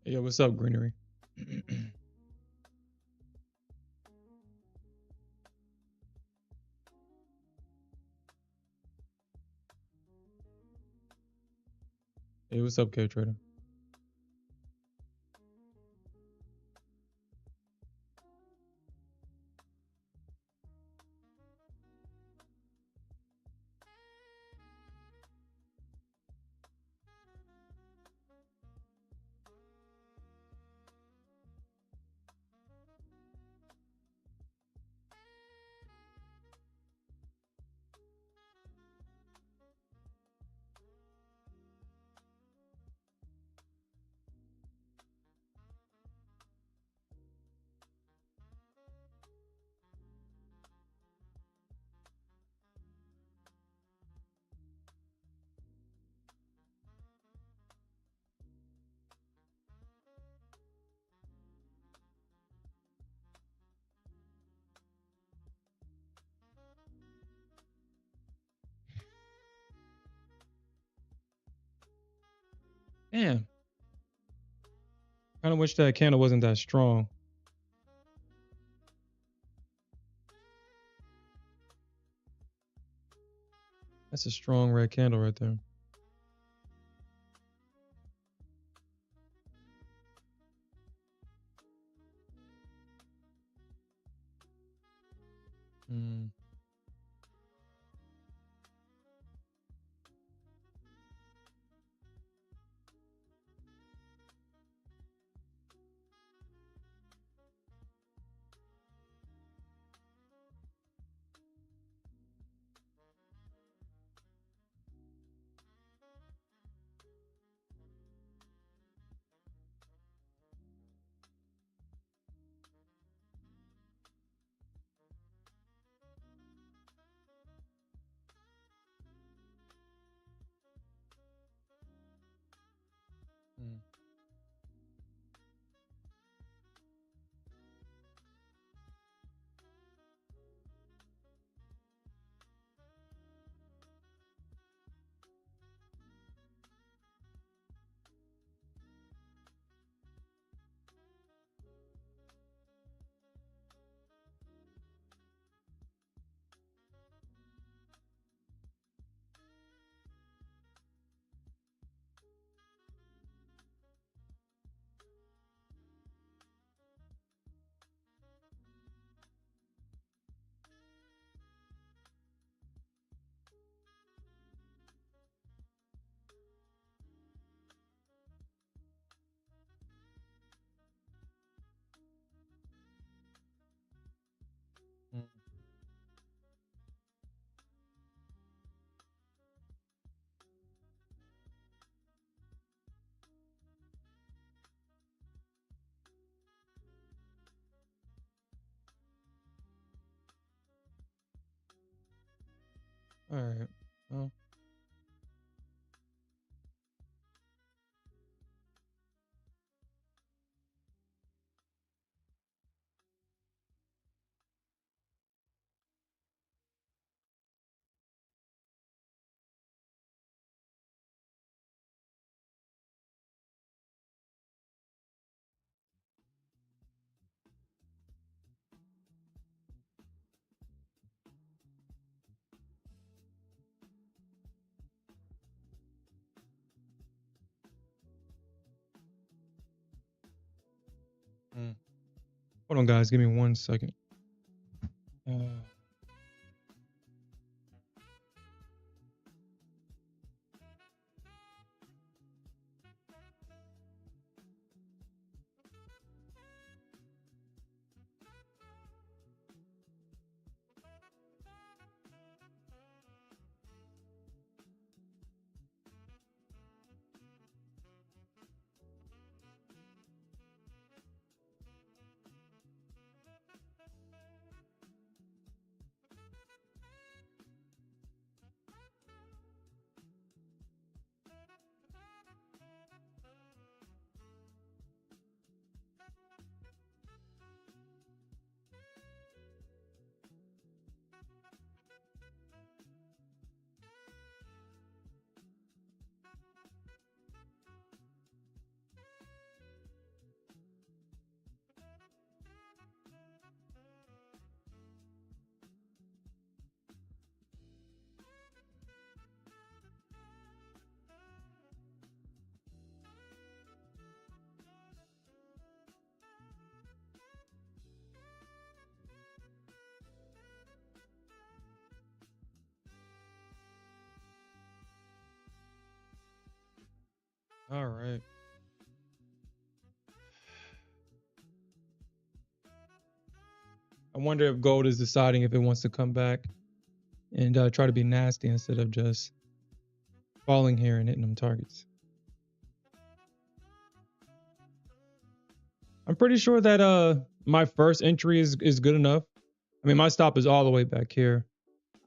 Yo, what's up, Greenery? Hey, what's up, K Trader? Damn, kind of wish that candle wasn't that strong. That's a strong red candle right there. Mm. Mm. Mm. All right. Well, mm. Hold on, guys. Give me 1 second. Uh, All right. I wonder if gold is deciding if it wants to come back and try to be nasty instead of just falling here and hitting them targets. I'm pretty sure that my first entry is good enough. I mean, my stop is all the way back here.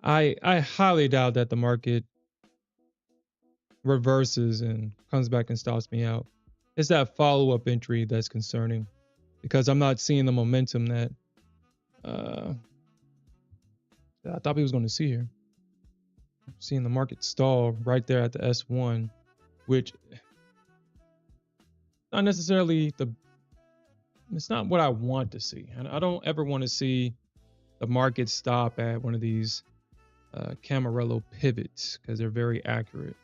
I highly doubt that the market reverses and comes back and stops me out. It's that follow-up entry that's concerning because I'm not seeing the momentum that uh, I thought we was going to see here. I'm seeing the market stall right there at the S1, which not necessarily it's not what I want to see. And I don't ever want to see the market stop at one of these Camarello pivots because they're very accurate.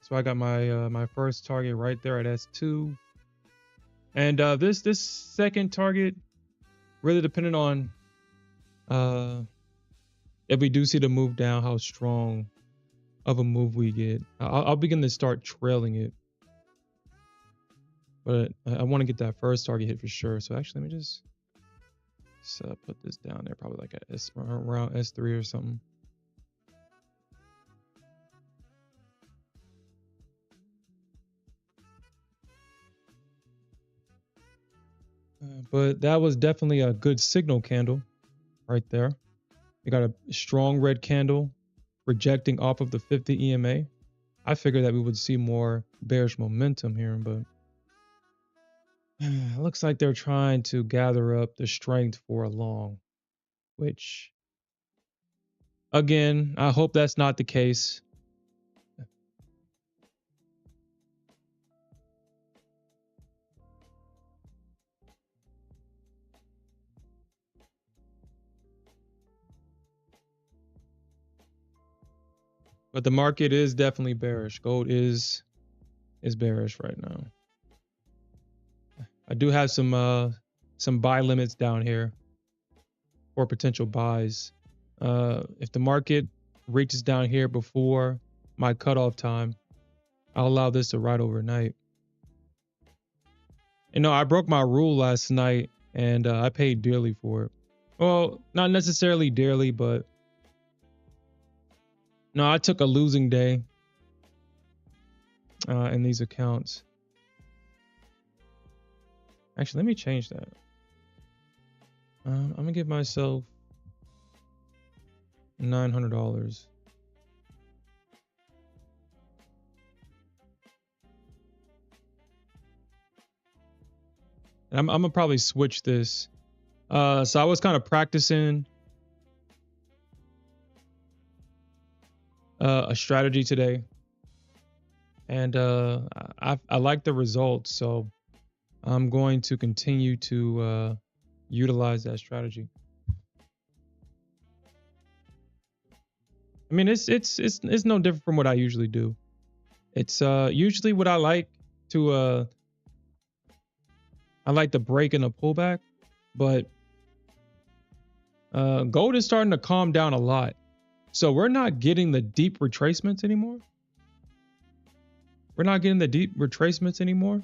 So I got my first target right there at S2, and this second target really depending on if we do see the move down, how strong of a move we get. I'll begin to start trailing it, but I want to get that first target hit for sure. So actually, let me just put this down there, probably like around S3 or something. But that was definitely a good signal candle right there. We got a strong red candle rejecting off of the 50 EMA. I figured that we would see more bearish momentum here, but it looks like they're trying to gather up the strength for a long, which again, I hope that's not the case. But the market is definitely bearish. Gold is bearish right now. I do have some buy limits down here for potential buys. If the market reaches down here before my cutoff time, I'll allow this to ride overnight. You know, I broke my rule last night and I paid dearly for it. Well, not necessarily dearly, but no, I took a losing day in these accounts. Actually, let me change that. I'm gonna give myself $900. And I'm gonna probably switch this. So I was kind of practicing a strategy today, and I like the results, so I'm going to continue to utilize that strategy. I mean, it's no different from what I usually do. It's usually what I like to I like the break and a pullback, but gold is starting to calm down a lot. So we're not getting the deep retracements anymore. We're not getting the deep retracements anymore.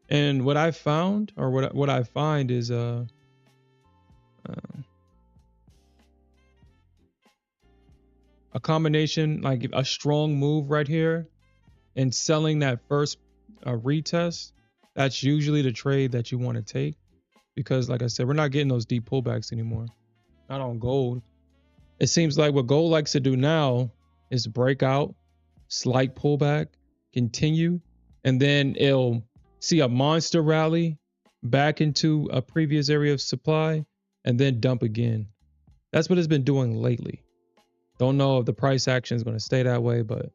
And what I found, or what I find, is a combination, like a strong move right here, and selling that first retest. That's usually the trade that you want to take, because, like I said, we're not getting those deep pullbacks anymore. Not on gold. It seems like what gold likes to do now is break out, slight pullback, continue, and then it'll see a monster rally back into a previous area of supply and then dump again. That's what it's been doing lately. Don't know if the price action is going to stay that way, but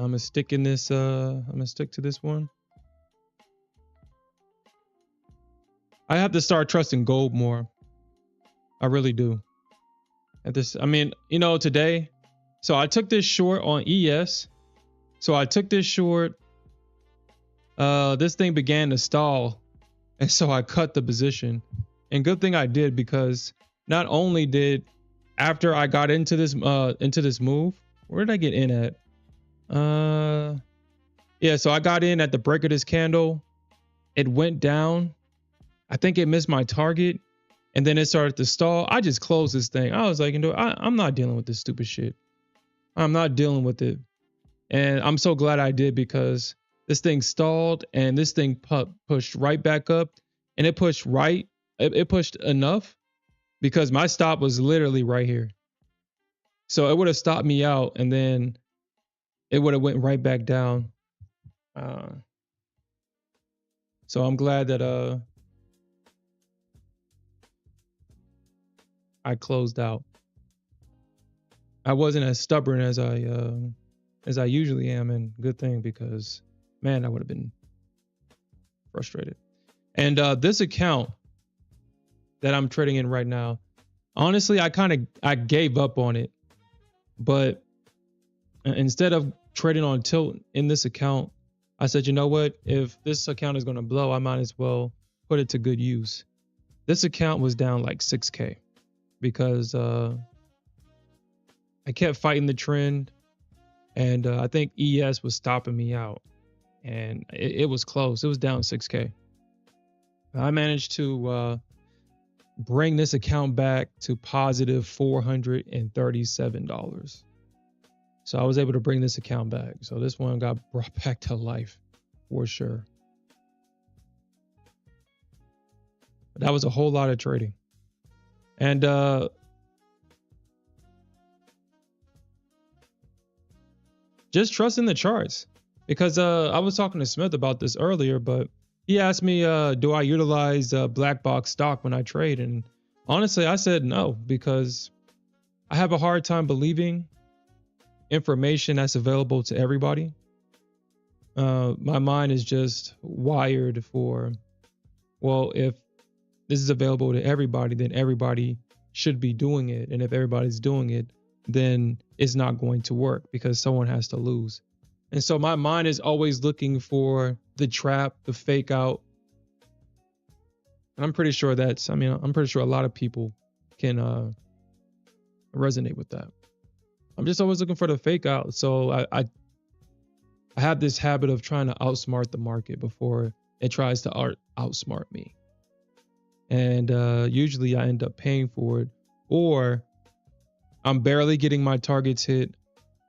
I'm gonna stick in this. I'm gonna stick to this one. I have to start trusting gold more. I really do. At this, I mean, you know, today. So I took this short on ES. So I took this short. This thing began to stall, and so I cut the position. And good thing I did, because not only did, after I got into this move, where did I get in at? Yeah, so I got in at the break of this candle. It went down. I think it missed my target, and then it started to stall. I just closed this thing. I was like, you know, I'm not dealing with this stupid shit. I'm not dealing with it. And I'm so glad I did, because this thing stalled and this thing pushed right back up, and it pushed right. It pushed enough, because my stop was literally right here. So it would have stopped me out, and then it would have went right back down. So I'm glad that I closed out. I wasn't as stubborn as I usually am, and good thing, because man, I would have been frustrated. And this account that I'm trading in right now, honestly, I gave up on it. But instead of trading on tilt in this account, I said, you know what? If this account is going to blow, I might as well put it to good use. This account was down like 6K, because I kept fighting the trend, and I think ES was stopping me out, and it was close. It was down 6K. I managed to bring this account back to positive $437. So I was able to bring this account back. So this one got brought back to life for sure. But that was a whole lot of trading. And just trusting the charts, because I was talking to Smith about this earlier, but he asked me, do I utilize black box stock when I trade? And honestly, I said no, because I have a hard time believing information that's available to everybody. My mind is just wired for, well, if this is available to everybody, then everybody should be doing it. And if everybody's doing it, then it's not going to work, because someone has to lose. And so my mind is always looking for the trap, the fake out. And I'm pretty sure I'm pretty sure a lot of people can resonate with that. I'm just always looking for the fake out. So I have this habit of trying to outsmart the market before it tries to outsmart me. And usually I end up paying for it, or I'm barely getting my targets hit,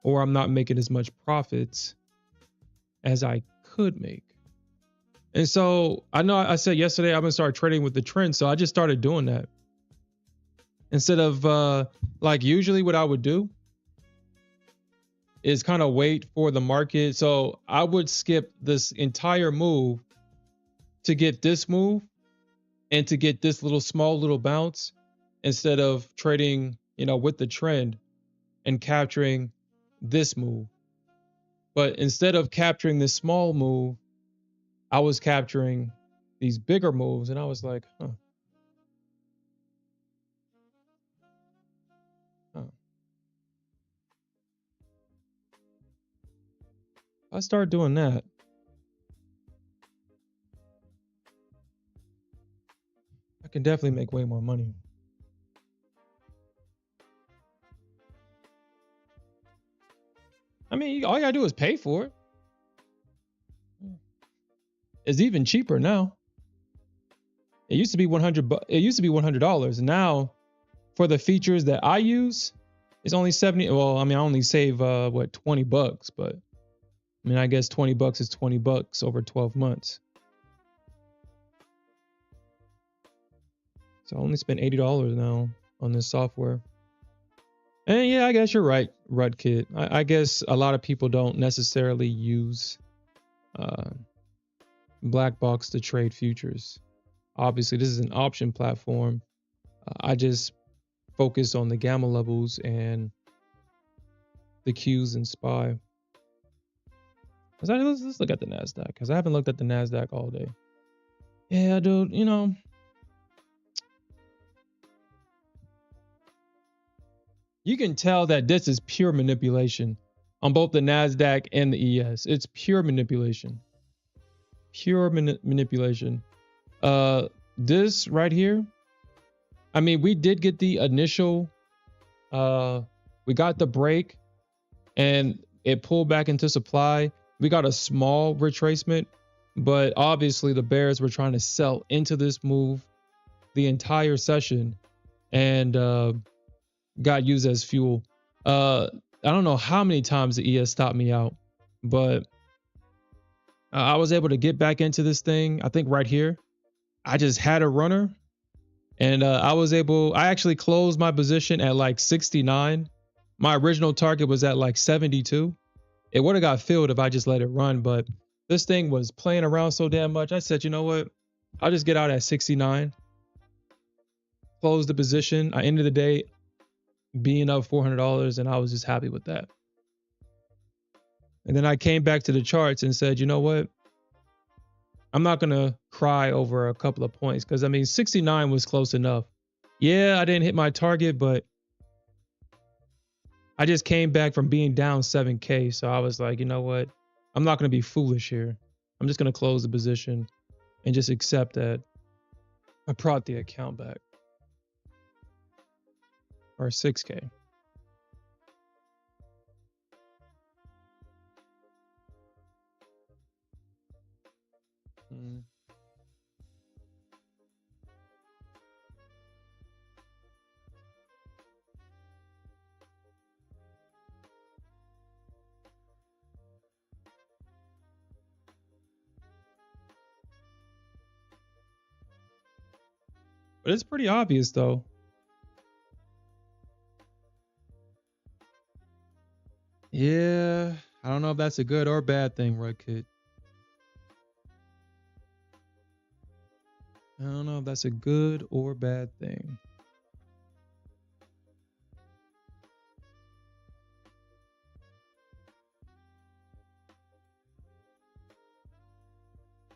or I'm not making as much profits as I could make. And so I know I said yesterday I'm gonna start trading with the trend. So I just started doing that. Instead of like usually what I would do is kind of wait for the market. So I would skip this entire move to get this move and to get this small little bounce, instead of trading, you know, with the trend and capturing this move. But instead of capturing this small move, I was capturing these bigger moves, and I was like, I start doing that. I can definitely make way more money. I mean, all you gotta do is pay for it. It's even cheaper now. It used to be $100. Now, for the features that I use, it's only 70. Well, I mean, I only save $20, but I mean, I guess $20 is $20 over 12 months. So I only spend $80 now on this software. And yeah, I guess you're right, Rudkit. I guess a lot of people don't necessarily use black box to trade futures. Obviously, this is an option platform. I just focus on the gamma levels and the Qs and SPY. Let's look at the Nasdaq because I haven't looked at the Nasdaq all day. Yeah, dude. You know, you can tell that this is pure manipulation on both the Nasdaq and the ES. It's pure manipulation. Pure manipulation. This right here. I mean, we did get the initial. We got the break, and it pulled back into supply. We got a small retracement, but obviously the bears were trying to sell into this move the entire session, and got used as fuel. I don't know how many times the ES stopped me out, but I was able to get back into this thing. I think right here, I just had a runner, and I actually closed my position at like 69. My original target was at like 72. It would have got filled if I just let it run, but this thing was playing around so damn much. I said, you know what? I'll just get out at 69. Close the position. I ended the day being up $400, and I was just happy with that. And then I came back to the charts and said, you know what? I'm not going to cry over a couple of points because, I mean, 69 was close enough. Yeah, I didn't hit my target, but I just came back from being down 7K. So I was like, you know what? I'm not going to be foolish here. I'm just going to close the position and just accept that I brought the account back. Or 6K. But it's pretty obvious though. Yeah, I don't know if that's a good or bad thing, Red Kid. I don't know if that's a good or bad thing.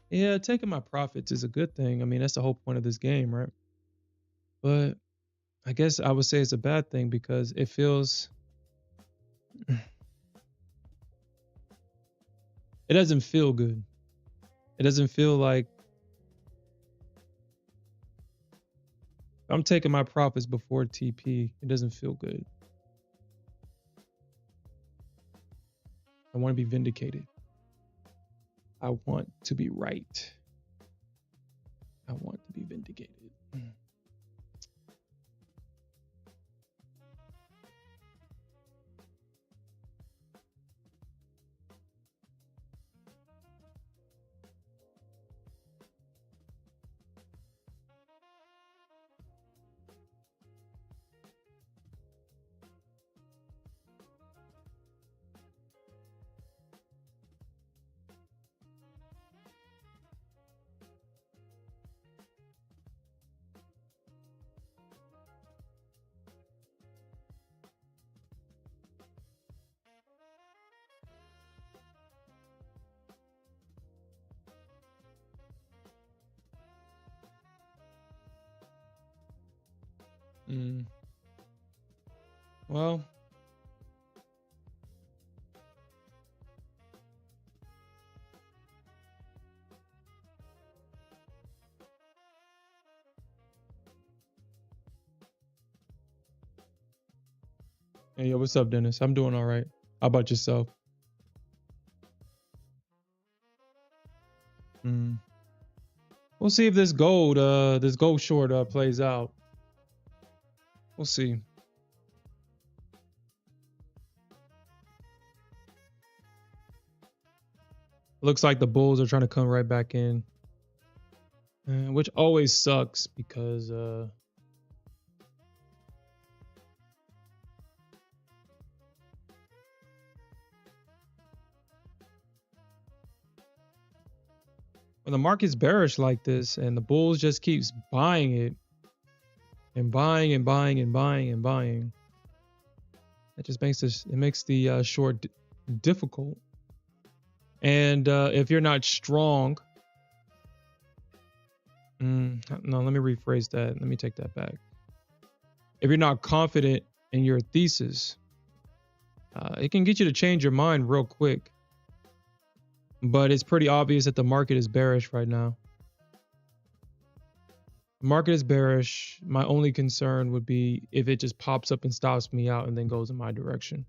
Yeah, taking my profits is a good thing. I mean, that's the whole point of this game, right? But I guess I would say it's a bad thing because it feels it doesn't feel good. It doesn't feel like I'm taking my profits before TP. It doesn't feel good. I want to be vindicated. I want to be right. I want to be vindicated. Well, hey, yo, what's up, Dennis? I'm doing all right. How about yourself? We'll see if this gold short plays out. We'll see. Looks like the bulls are trying to come right back in, which always sucks because when the market's bearish like this and the bulls just keeps buying it and buying and buying and buying and buying, it just makes the short difficult. And if you're not strong, no, let me rephrase that. Let me take that back. If you're not confident in your thesis, it can get you to change your mind real quick. But it's pretty obvious that the market is bearish right now. The market is bearish. My only concern would be if it just pops up and stops me out and then goes in my direction.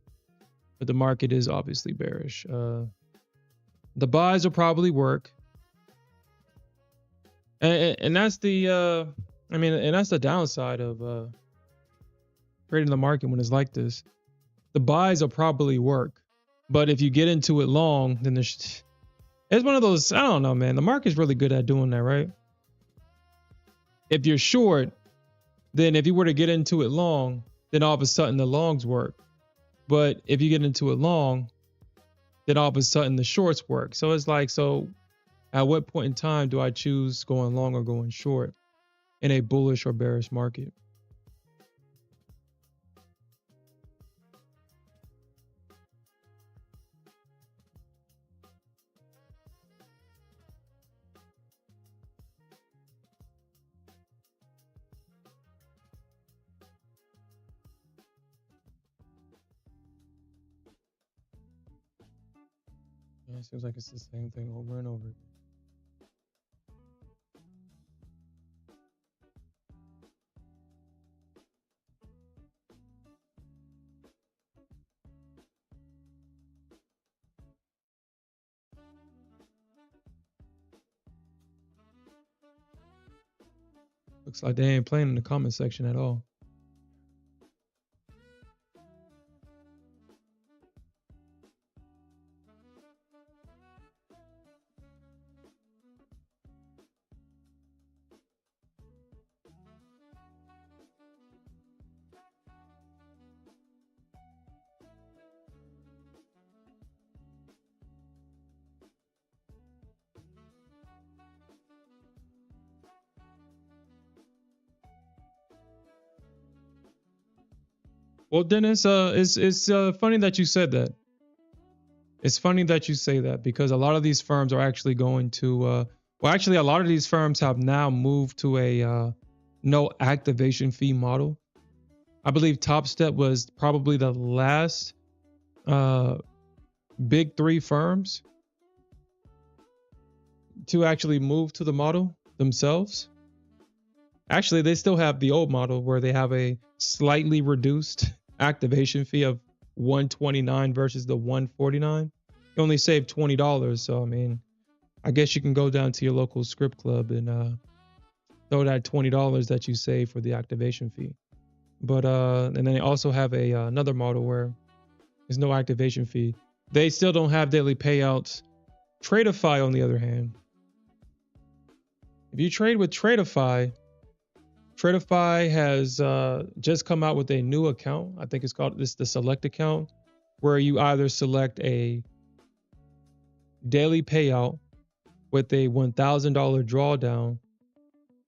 But the market is obviously bearish. The buys will probably work. And that's the and that's the downside of trading the market when it's like this. The buys will probably work. But if you get into it long, then it's one of those, I don't know, man. The market's really good at doing that, right? If you're short, then if you were to get into it long, then all of a sudden the longs work. But if you get into it long, then all of a sudden the shorts work. So it's like, so at what point in time do I choose going long or going short in a bullish or bearish market? Yeah, it seems like it's the same thing over and over. Looks like they ain't playing in the comment section at all. Well, Dennis, it's funny that you said that. It's funny that you say that because a lot of these firms are actually going to, well, actually, a lot of these firms have now moved to a no activation fee model. I believe Top Step was probably the last big three firms to actually move to the model themselves. Actually, they still have the old model where they have a slightly reduced activation fee of $129 versus the $149. You only save $20. So, I mean, I guess you can go down to your local script club and throw that $20 that you save for the activation fee. But and then they also have a another model where there's no activation fee. They still don't have daily payouts. Tradeify, on the other hand, if you trade with Tradeify has just come out with a new account. I think it's called the Select account, where you either select a daily payout with a $1,000 drawdown,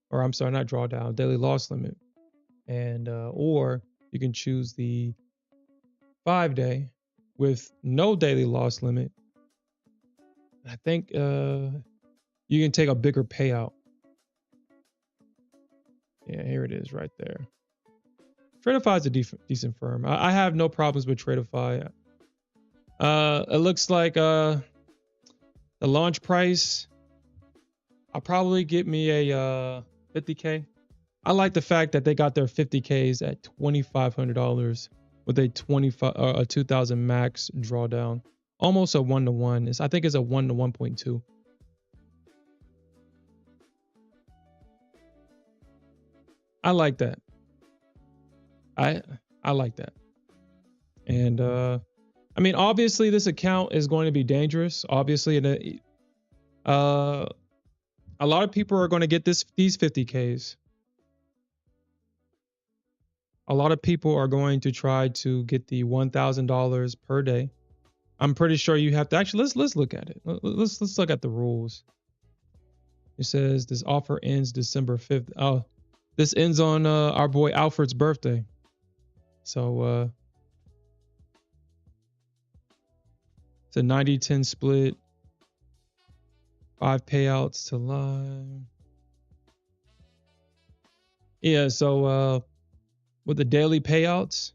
or I'm sorry, not drawdown, daily loss limit, and or you can choose the 5-day with no daily loss limit. I think you can take a bigger payout. Yeah, here it is right there. Tradeify is a decent firm. I have no problems with Tradeify. It looks like the launch price, I'll probably get me a 50K. I like the fact that they got their 50Ks at $2,500 with a 2,000 max drawdown. Almost a 1-to-1. I think it's a 1 to 1.2. I like that. I like that. And I mean, obviously this account is going to be dangerous. Obviously, a lot of people are going to get these 50Ks. A lot of people are going to try to get the $1,000 per day. I'm pretty sure you have to actually let's look at it. Let's look at the rules. It says this offer ends December 5th. Oh, this ends on our boy Alfred's birthday. So it's a 90-10 split. 5 payouts to live. Yeah, so with the daily payouts,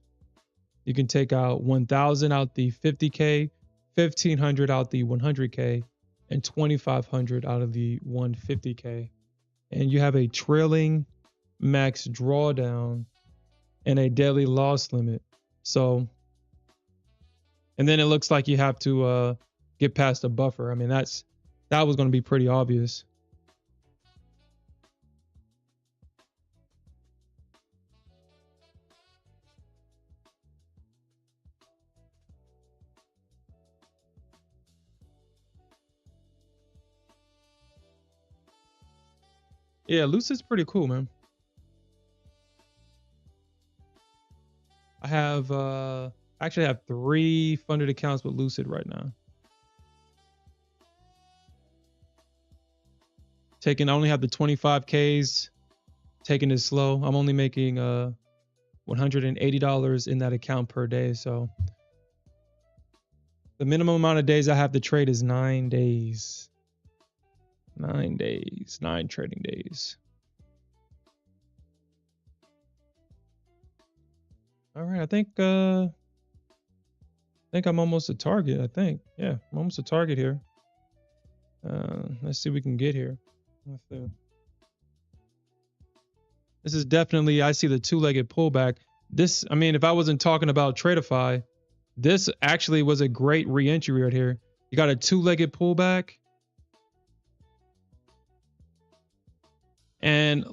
you can take out 1,000 out the 50K, 1,500 out the 100K, and 2,500 out of the 150K. And you have a trailing max drawdown and a daily loss limit. So, and then it looks like you have to get past a buffer. I mean, that was going to be pretty obvious. Yeah, Lucid's pretty cool, man. I have actually have 3 funded accounts with Lucid right now. I only have the 25Ks, taking it slow. I'm only making $180 in that account per day. So the minimum amount of days I have to trade is 9 days. 9 days, 9 trading days. All right, I think I'm almost at target. I think, yeah, I'm almost at target here. Let's see what we can get here. This is definitely, I see the 2-legged pullback. This, I mean, if I wasn't talking about Tradeify, this actually was a great re-entry right here. You got a 2-legged pullback. And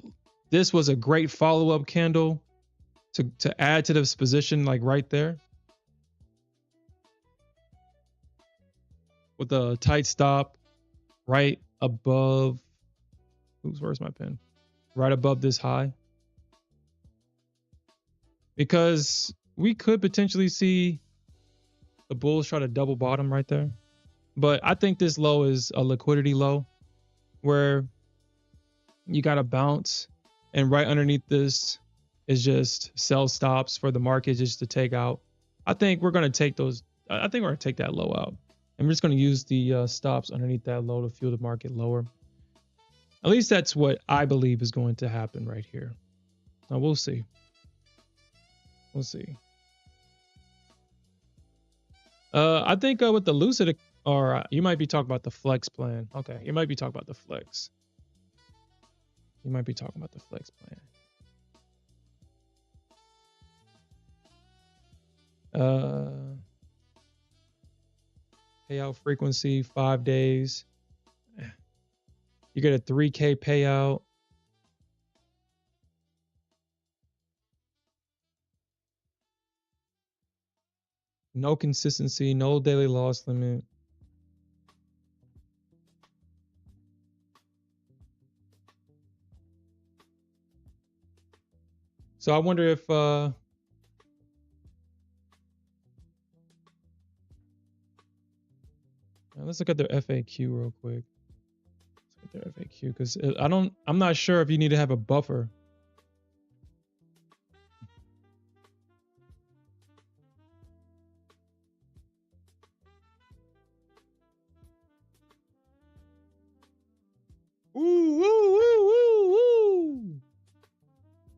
this was a great follow-up candle to add to this position, like right there. With a tight stop right above, oops, where's my pen? Right above this high. Because we could potentially see the bulls try to double bottom right there. But I think this low is a liquidity low where you got to bounce, and right underneath this is just sell stops for the market just to take out. I think we're going to take those. I think we're going to take that low out. And we're just going to use the stops underneath that low to fuel the market lower. At least that's what I believe is going to happen right here. Now we'll see. We'll see. I think with the Lucid, or you might be talking about the flex plan. Okay, you might be talking about the flex. You might be talking about the flex plan. Payout frequency 5 days. You get a 3K payout. No consistency, no daily loss limit. So I wonder if let's look at their FAQ real quick. Let's look at their FAQ because I'm not sure if you need to have a buffer. Ooh, woo, woo,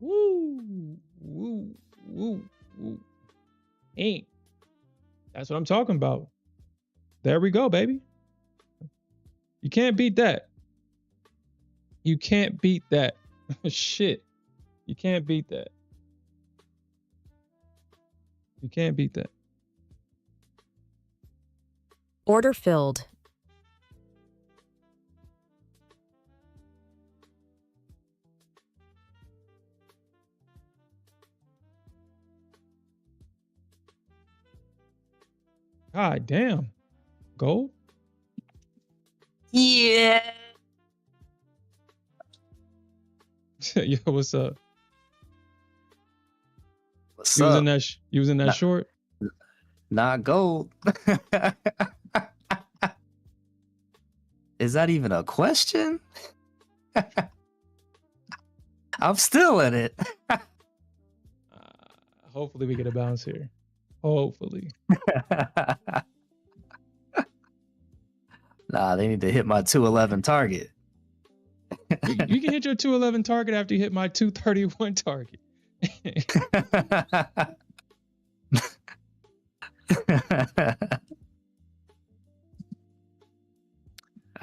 woo, woo, woo, woo, woo. Ain't. That's what I'm talking about. There we go, baby. You can't beat that. You can't beat that. Shit. You can't beat that. You can't beat that. Order filled. God damn. Gold? Yeah. Yo, what's up? What's You was up? in that you was in that short? Not gold. Is that even a question? I'm still in it. Hopefully we get a bounce here. Hopefully. Nah, they need to hit my 211 target. You can hit your 211 target after you hit my 231 target.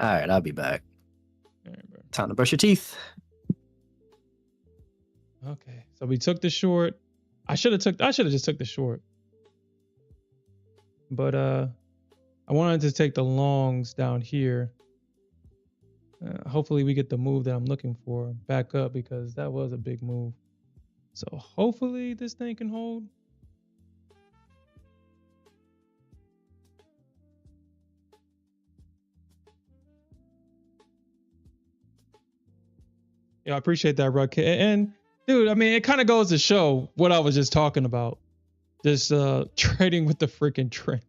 All right, I'll be back. All right, bro. Time to brush your teeth. Okay, so we took the short. I should have just took the short. But I wanted to take the longs down here. Hopefully we get the move that I'm looking for back up, because that was a big move. So hopefully this thing can hold. Yeah, I appreciate that, Ruck. And dude, I mean, it kind of goes to show what I was just talking about. Just trading with the freaking trend.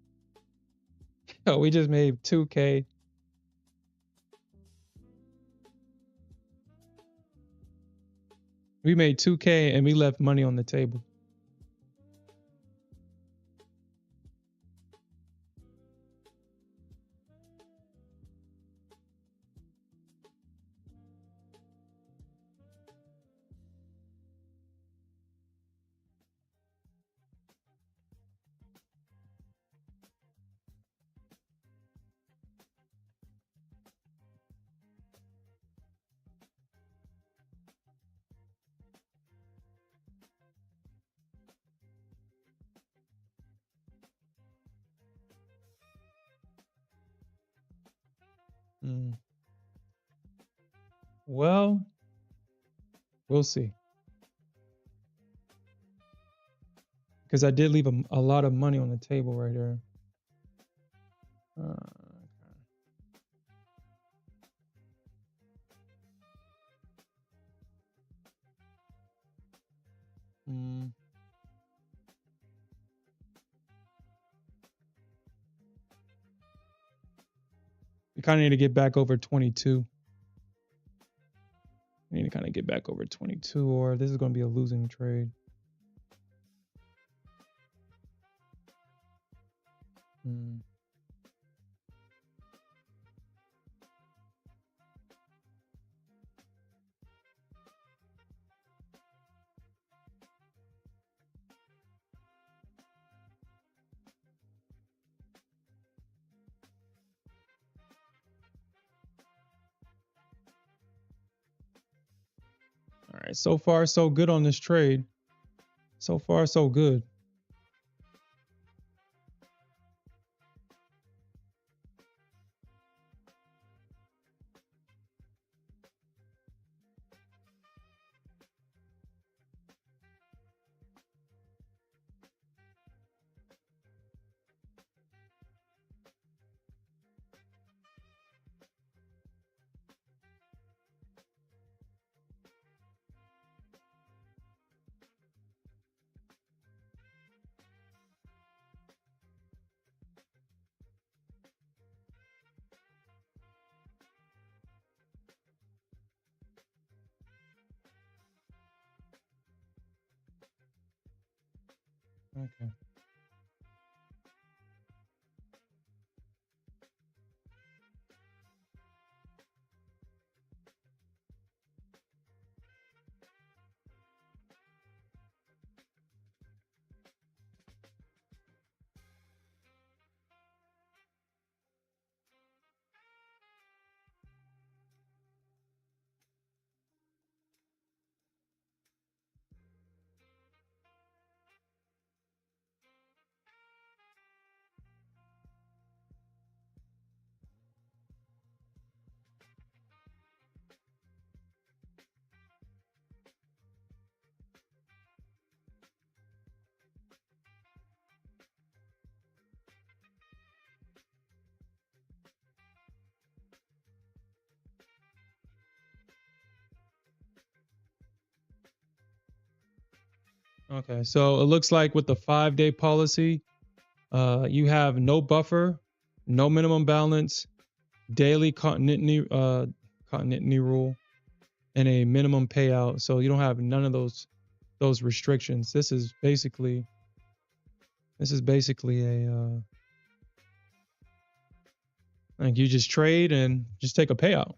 Yo, we just made 2K. We made 2K and we left money on the table. Well, we'll see. Because I did leave a lot of money on the table right here. We kind of need to get back over 22. We need to kind of get back over 22, or this is going to be a losing trade. All right, so far so good on this trade. So far so good. Okay. Okay, so it looks like with the 5-day policy, you have no buffer, no minimum balance, daily continuity rule, and a minimum payout. So you don't have none of those restrictions. This is basically a Like you just trade and just take a payout.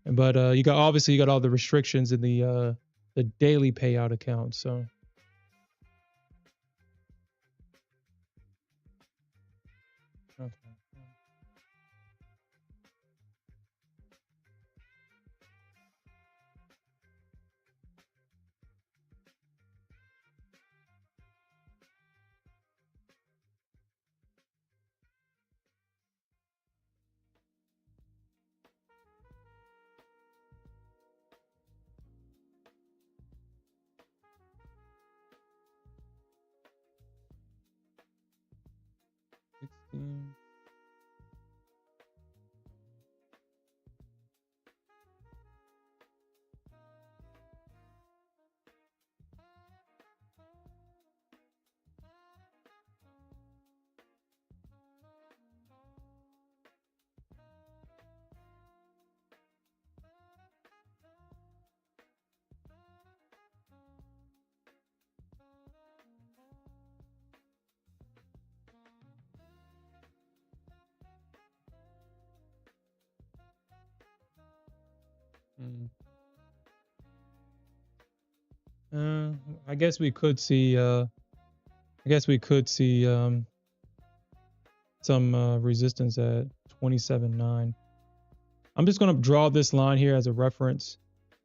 But you got obviously you got all the restrictions in the daily payout account. So okay. 16. Mm. I guess we could see some resistance at 27.9. I'm just gonna draw this line here as a reference.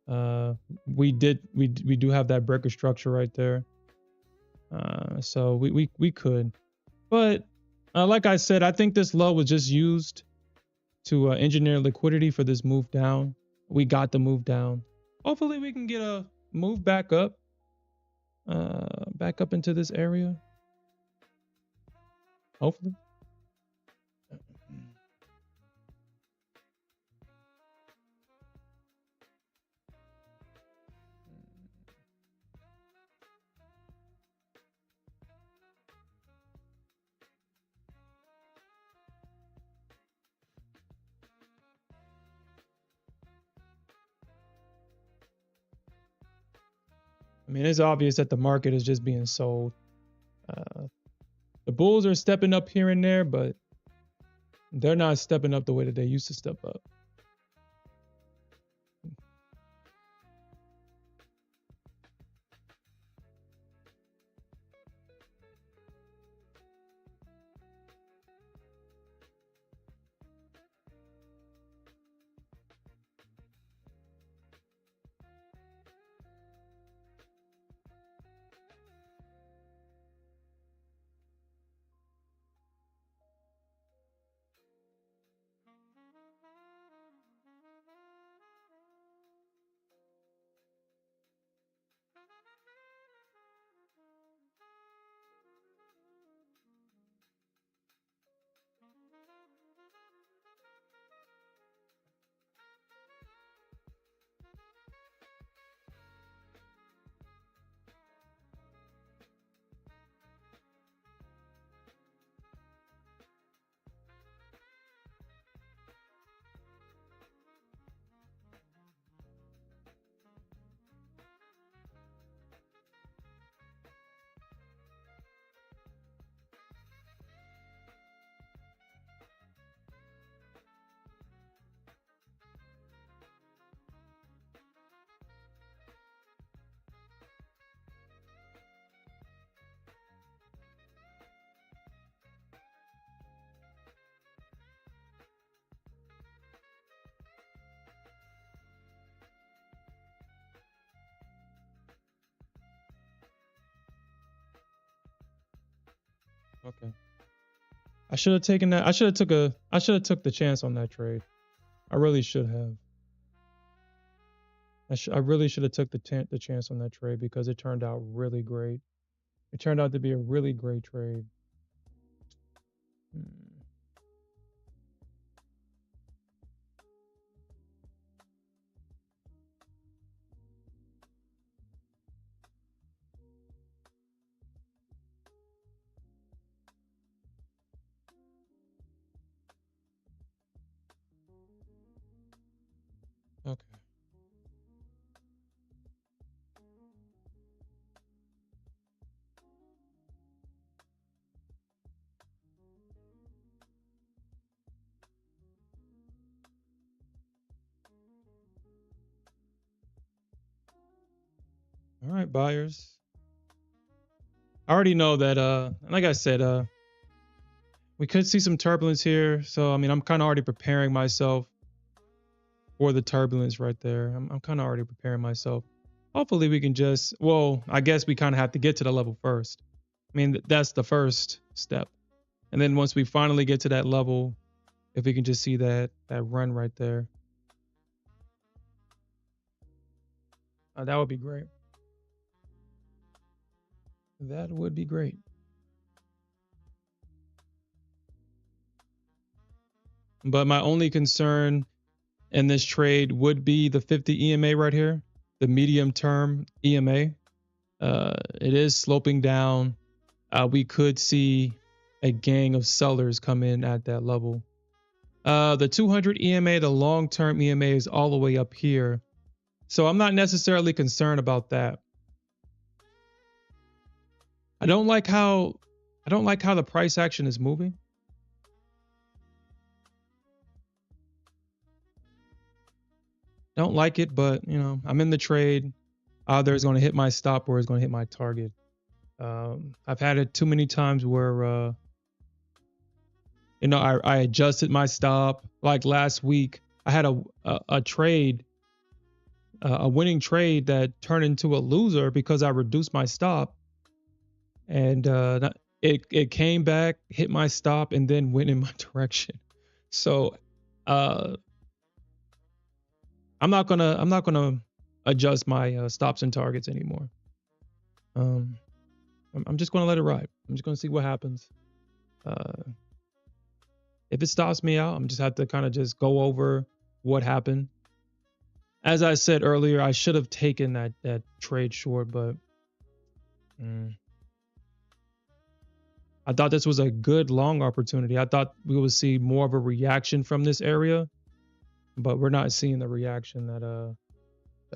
We do have that breaker structure right there. So we could, but like I said, I think this low was just used to engineer liquidity for this move down. We got the move down. Hopefully we can get a move back up into this area. Hopefully. I mean, it's obvious that the market is just being sold. The bulls are stepping up here and there, but they're not stepping up the way that they used to step up. Okay. I should have taken that. I should have took the chance on that trade. I really should have. I really should have took the chance on that trade because it turned out really great. It turned out to be a really great trade. Hmm. Okay. All right, buyers. I already know that like I said, we could see some turbulence here. So I mean, I'm kind of already preparing myself for the turbulence right there. I'm kind of already preparing myself. Hopefully we can just, well, I guess we kind of have to get to the level first. I mean, that's the first step. And then once we finally get to that level, if we can just see that run right there, that would be great. That would be great. But my only concern in this trade would be the 50 EMA right here, the medium term EMA. It is sloping down. We could see a gang of sellers come in at that level. The 200 EMA, the long term EMA, is all the way up here. So I'm not necessarily concerned about that. I don't like how the price action is moving. Don't like it, but you know, I'm in the trade. Either it's going to hit my stop or it's going to hit my target. I've had it too many times where you know, I adjusted my stop. Like last week, I had a trade, a winning trade that turned into a loser because I reduced my stop, and it came back, hit my stop, and then went in my direction. So I'm not gonna adjust my stops and targets anymore. I'm just gonna let it ride. I'm just gonna see what happens. If it stops me out, I'm just have to kind of just go over what happened. As I said earlier, I should have taken that trade short, but I thought this was a good long opportunity. I thought we would see more of a reaction from this area, but we're not seeing the reaction that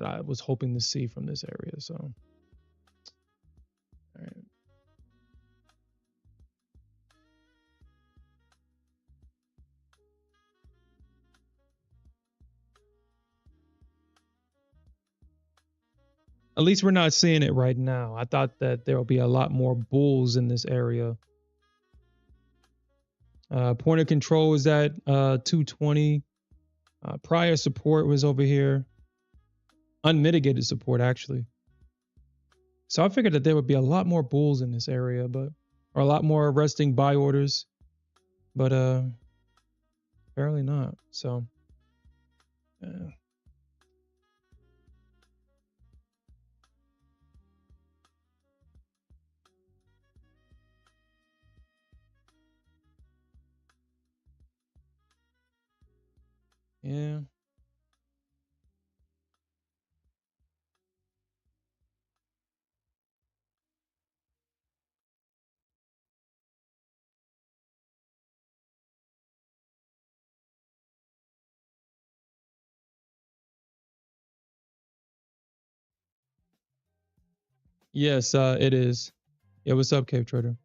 I was hoping to see from this area. So, all right. At least we're not seeing it right now. I thought that there will be a lot more bulls in this area. Point of control is at 220. Prior support was over here. Unmitigated support, actually. So I figured that there would be a lot more bulls in this area, or a lot more resting buy orders, but apparently not. So yeah. Yes, it is. Yeah, what's up, Cave Trader?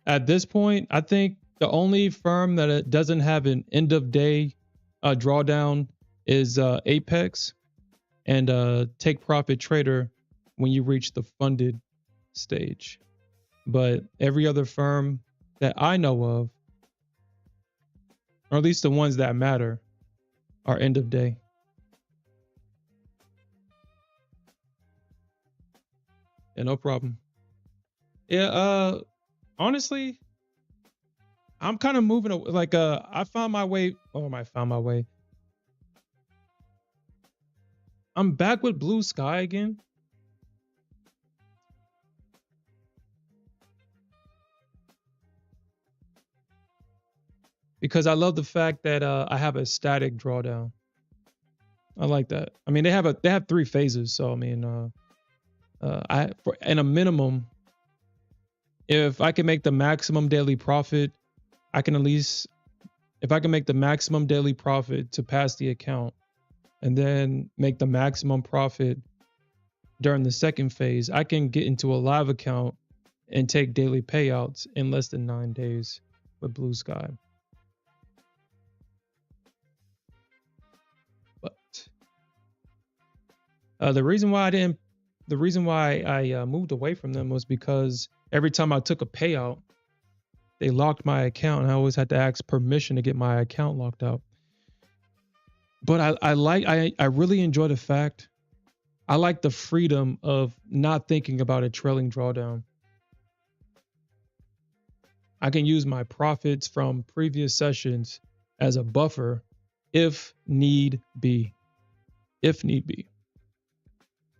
At this point, I think the only firm that it doesn't have an end of day drawdown is Apex and Take Profit Trader when you reach the funded stage. But every other firm that I know of, or at least the ones that matter, are end of day. Yeah, no problem. Yeah, honestly, I'm kind of moving like I found my way. Oh, I found my way. I'm back with Blue Sky again. Because I love the fact that I have a static drawdown. I like that. I mean, they have 3 phases, so I mean, in a minimum, if I can make the maximum daily profit, I can at least, if I can make the maximum daily profit to pass the account, and then make the maximum profit during the second phase, I can get into a live account and take daily payouts in less than 9 days with Blue Sky. But The reason why I moved away from them was because every time I took a payout, they locked my account, and I always had to ask permission to get my account locked out. But I really enjoy the fact I like the freedom of not thinking about a trailing drawdown. I can use my profits from previous sessions as a buffer if need be. If need be.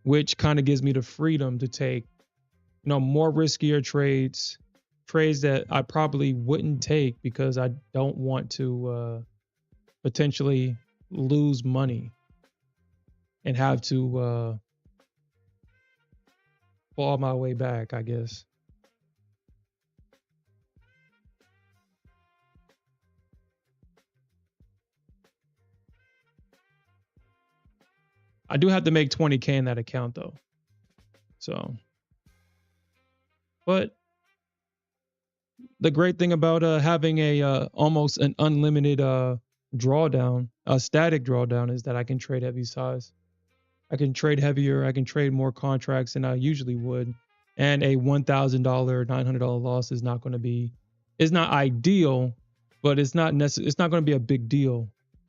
Which kind of gives me the freedom to take, more riskier trades that I probably wouldn't take because I don't want to potentially lose money and have to fall my way back, I guess. I do have to make 20K in that account though. So, but the great thing about having a almost an unlimited drawdown, a static drawdown, is that I can trade heavy size. I can trade heavier. I can trade more contracts than I usually would, and a $1,000, $900 loss is not going to be, it's not ideal, but it's not it's not going to be a big deal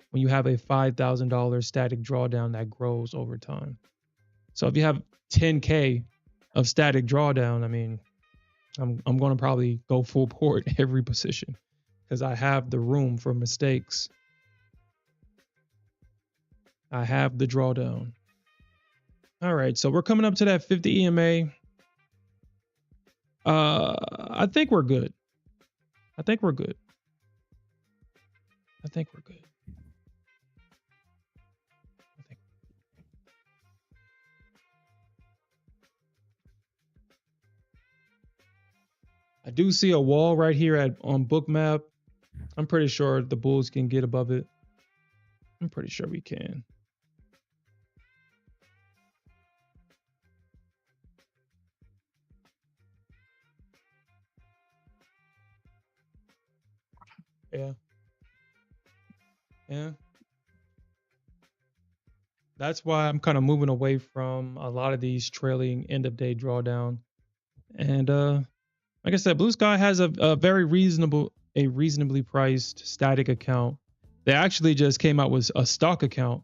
when you have a $5,000 static drawdown that grows over time. So if you have 10K of static drawdown, I mean, I'm going to probably go full port every position because I have the room for mistakes. I have the drawdown. All right, so we're coming up to that 50 EMA. I think we're good. I think we're good. I do see a wall right here on Bookmap. I'm pretty sure the bulls can get above it. I'm pretty sure we can. Yeah. That's why I'm kind of moving away from a lot of these trailing end of day drawdown. And like I said, Blue Sky has a very reasonably priced static account. They actually just came out with a stock account.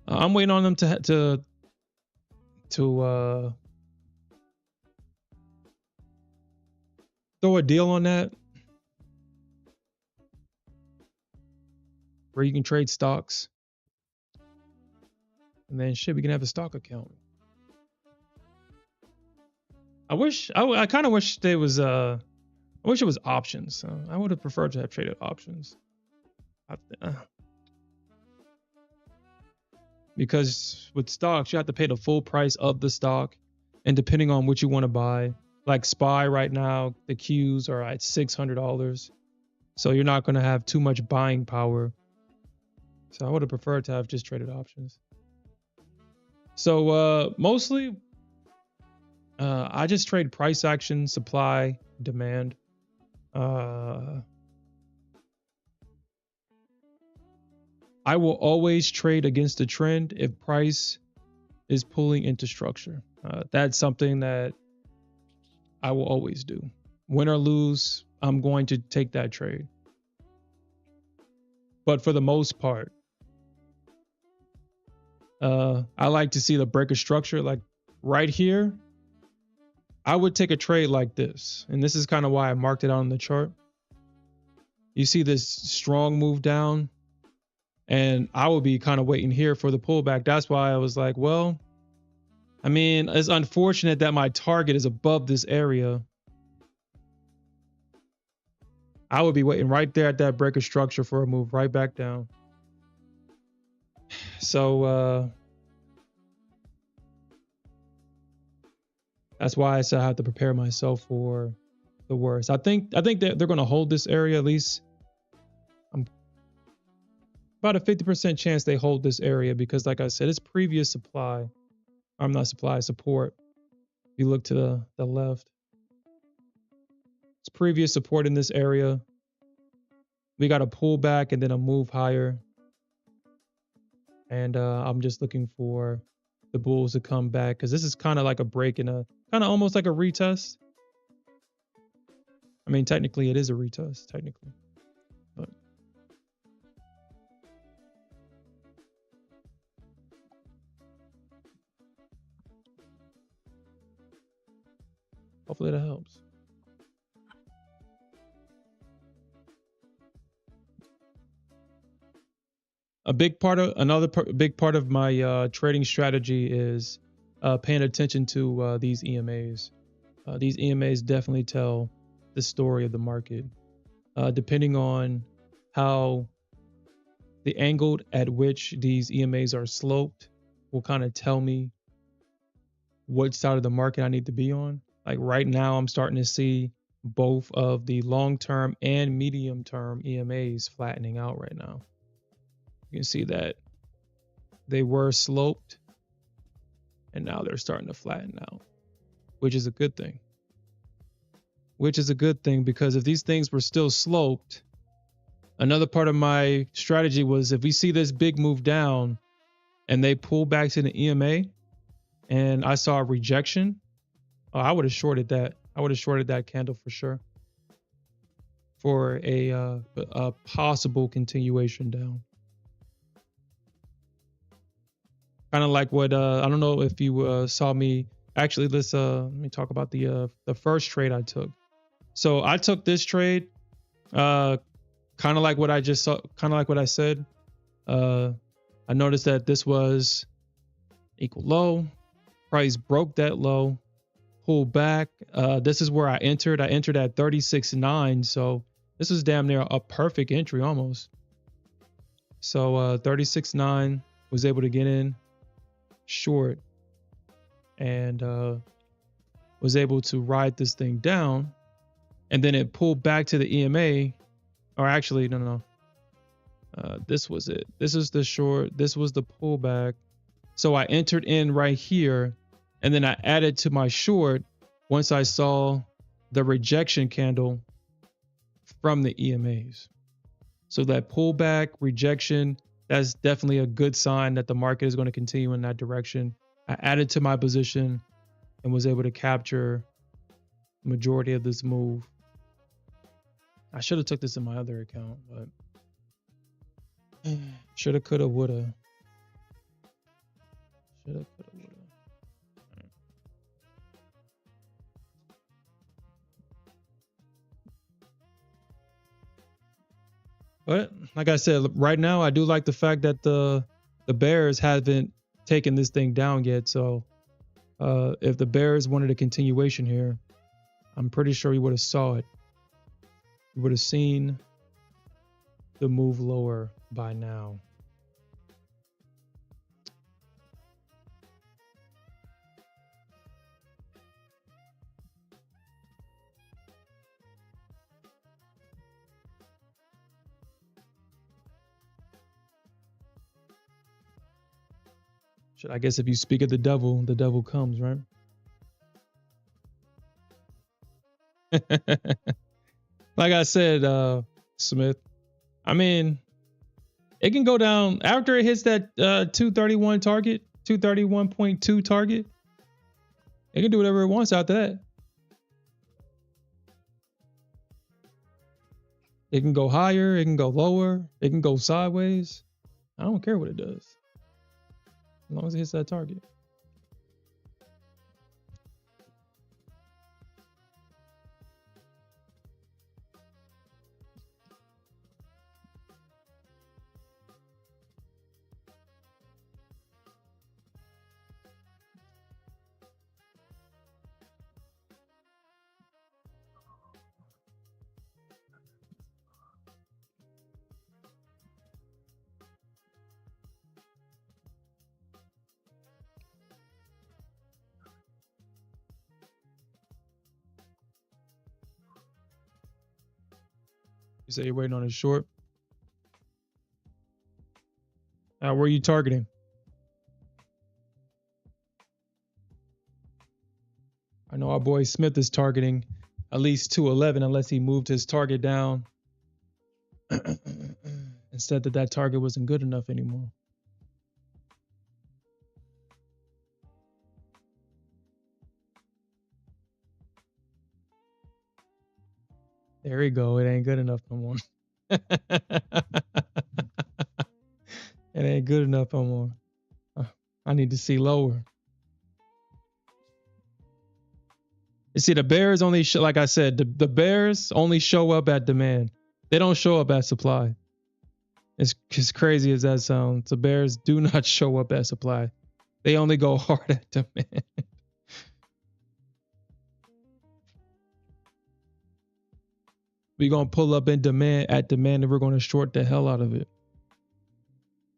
I'm waiting on them to throw a deal on that, where you can trade stocks, and then shit, we can have a stock account. I kind of wish there was I wish it was options. I would have preferred to have traded options. Because with stocks, you have to pay the full price of the stock, and depending on what you want to buy, like SPY right now, the Qs are at $600, so you're not going to have too much buying power. So I would have preferred to have just traded options. So mostly, I just trade price action, supply, demand. I will always trade against the trend if price is pulling into structure. That's something that I will always do. Win or lose, I'm going to take that trade. But for the most part, I like to see the breaker structure. Like right here, I would take a trade like this. And this is kind of why I marked it on the chart. You see this strong move down, and I would be kind of waiting here for the pullback. That's why I was like, well, I mean, it's unfortunate that my target is above this area. I would be waiting right there at that breaker structure for a move right back down. So that's why I said I have to prepare myself for the worst. I think that they're going to hold this area at least. I'm about a 50% chance they hold this area because, like I said, it's previous supply. I'm not supply, support. If you look to the left, it's previous support in this area. We got a pullback and then a move higher. And I'm just looking for the bulls to come back, because this is kind of like a break in a kind of almost like a retest. I mean, technically it is a retest, technically. But hopefully that helps. Big part of my trading strategy is paying attention to these EMAs. These EMAs definitely tell the story of the market. Depending on how the angle at which these EMAs are sloped will kind of tell me what side of the market I need to be on. Like right now, I'm starting to see both of the long-term and medium-term EMAs flattening out right now. You can see that they were sloped and now they're starting to flatten out, which is a good thing. Which is a good thing, because if these things were still sloped, another part of my strategy was if we see this big move down and they pull back to the EMA and I saw a rejection, I would have shorted that. I would have shorted that candle for sure for a possible continuation down. Kind of like what I don't know if you saw me. Actually, let me talk about the first trade I took. So I took this trade, kind of like what I just saw, kind of like what I said. I noticed that this was equal low, price broke that low, pulled back. This is where I entered. I entered at 36.9, so this was damn near a perfect entry almost. So 36.9, was able to get in short and was able to ride this thing down, and then it pulled back to the EMA, or actually no, this was it. This is the short, this was the pullback. So I entered in right here, and then I added to my short once I saw the rejection candle from the EMAs. So that pullback rejection, that's definitely a good sign that the market is going to continue in that direction. I added to my position and was able to capture the majority of this move. I should have took this in my other account, but shoulda, coulda, woulda. Shoulda, coulda, woulda. But like I said, right now I do like the fact that the Bears haven't taken this thing down yet. So if the Bears wanted a continuation here, I'm pretty sure you would have saw it. You would have seen the move lower by now. I guess if you speak of the devil comes, right? Like I said, Smith, I mean, it can go down after it hits that 231 target, 231.2 target. It can do whatever it wants after that. It can go higher, it can go lower, it can go sideways. I don't care what it does, as long as it hits that target. You say you're waiting on a short. Where are you targeting? I know our boy Smith is targeting at least 211 unless he moved his target down and said that target wasn't good enough anymore. There we go. It ain't good enough no more. It ain't good enough no more. I need to see lower. You see, the bears only like I said, the bears only show up at demand. They don't show up at supply. As crazy as that sounds, the bears do not show up at supply. They only go hard at demand. We're gonna pull up in demand and we're gonna short the hell out of it.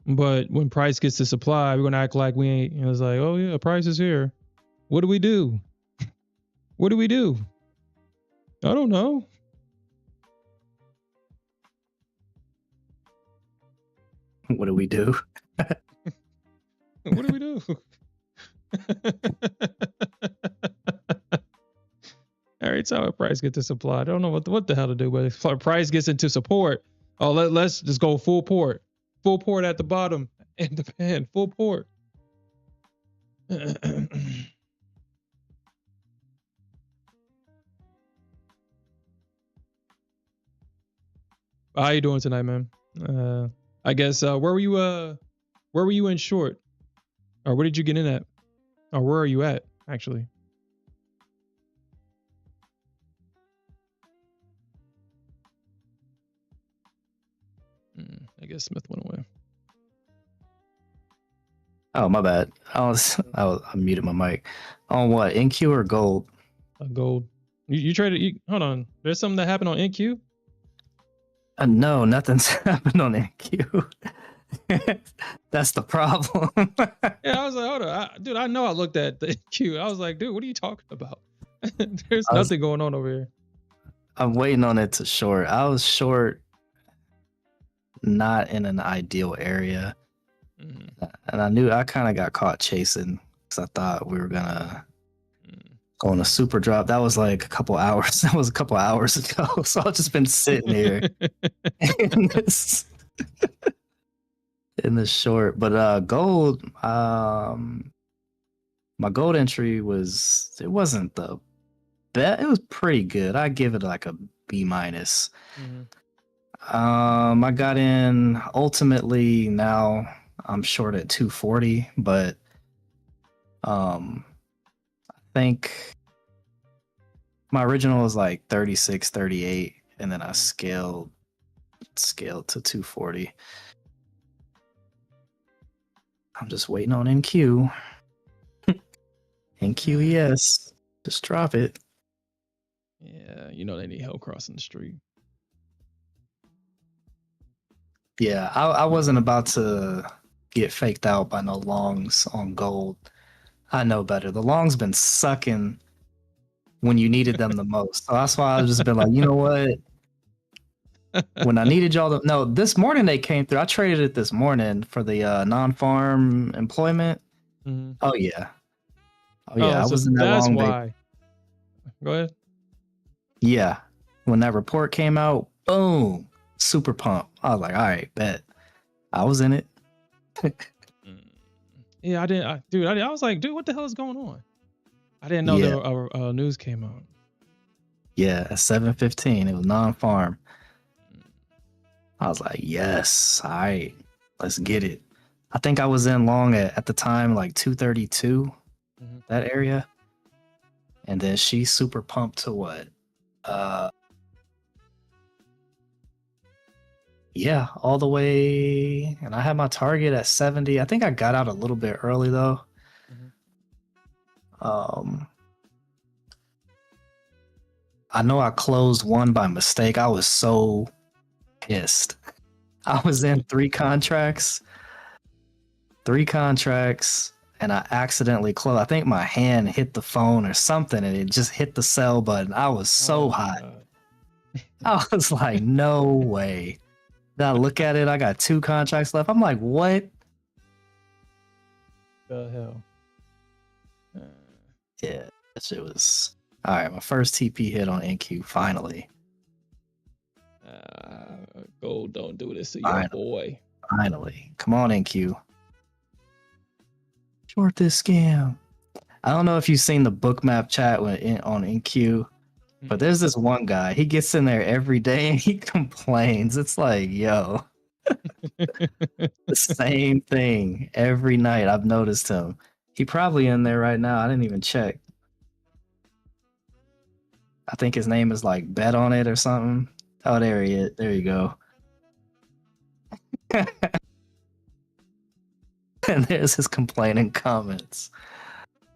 But when price gets to supply, we're gonna act like we ain't. It's like, oh yeah, price is here. What do we do? What do we do? I don't know. What do we do? What do we do? Every time a price gets to supply, I don't know what the hell to do. But if price gets into support, oh let's just go full port at the bottom and the pan, full port. How you doing tonight, man? I guess where were you in short? Or where did you get in at? Or where are you at, actually? I guess Smith went away. Oh, my bad. I muted my mic. On what? NQ or gold? Gold. You traded. Hold on. There's something that happened on NQ. No, nothing's happened on NQ. That's the problem. Yeah, I was like, hold on, dude. I know I looked at the NQ. I was like, dude, what are you talking about? There's nothing going on over here. I'm waiting on it to short. I was short, not in an ideal area. And I kind of got caught chasing because I thought we were gonna go on a super drop. That was like a couple hours. That was a couple hours ago. So I've just been sitting here in this short. But gold, my gold entry wasn't the best. It was pretty good. I give it like a B minus. I got in ultimately. Now I'm short at 240, but I think my original was like 36, 38, and then I scaled to 240. I'm just waiting on NQ. NQ, yes. Just drop it. Yeah, you know they need help crossing the street. Yeah, I wasn't about to get faked out by no longs on gold. I know better. The longs been sucking when you needed them the most. So that's why I've just been like, you know what? When I needed y'all to no, this morning they came through. I traded it this morning for the non-farm employment. Oh yeah. Oh yeah. I was in that that's long why. Go ahead. Yeah. When that report came out, boom. Super pump. I was like, all right, bet. I was in it. Yeah, I didn't. I was like, dude, what the hell is going on? I didn't know the news came out. Yeah, at 7:15, it was non-farm. I was like, yes, all right, let's get it. I think I was in long at the time, like 232, that area. And then she super pumped to what? Yeah, all the way. And I had my target at 70. I think I got out a little bit early though. I know I closed one by mistake. I was so pissed. I was in three contracts, and I accidentally closed. I think my hand hit the phone or something, and it just hit the sell button. I was so hot. I was like, no way. Then I look at it, I got 2 contracts left. I'm like, what? The hell? Yeah, that shit was... All right, my first TP hit on NQ, finally. Gold, don't do this to your boy. Finally. Come on, NQ. Short this scam. I don't know if you've seen the book map chat on NQ. But there's this one guy, he gets in there every day and he complains. It's like, yo, the same thing every night. I've noticed him. He probably in there right now. I didn't even check. I think his name is like Bet on It or something. Oh, there he is. There you go. And there's his complaining comments.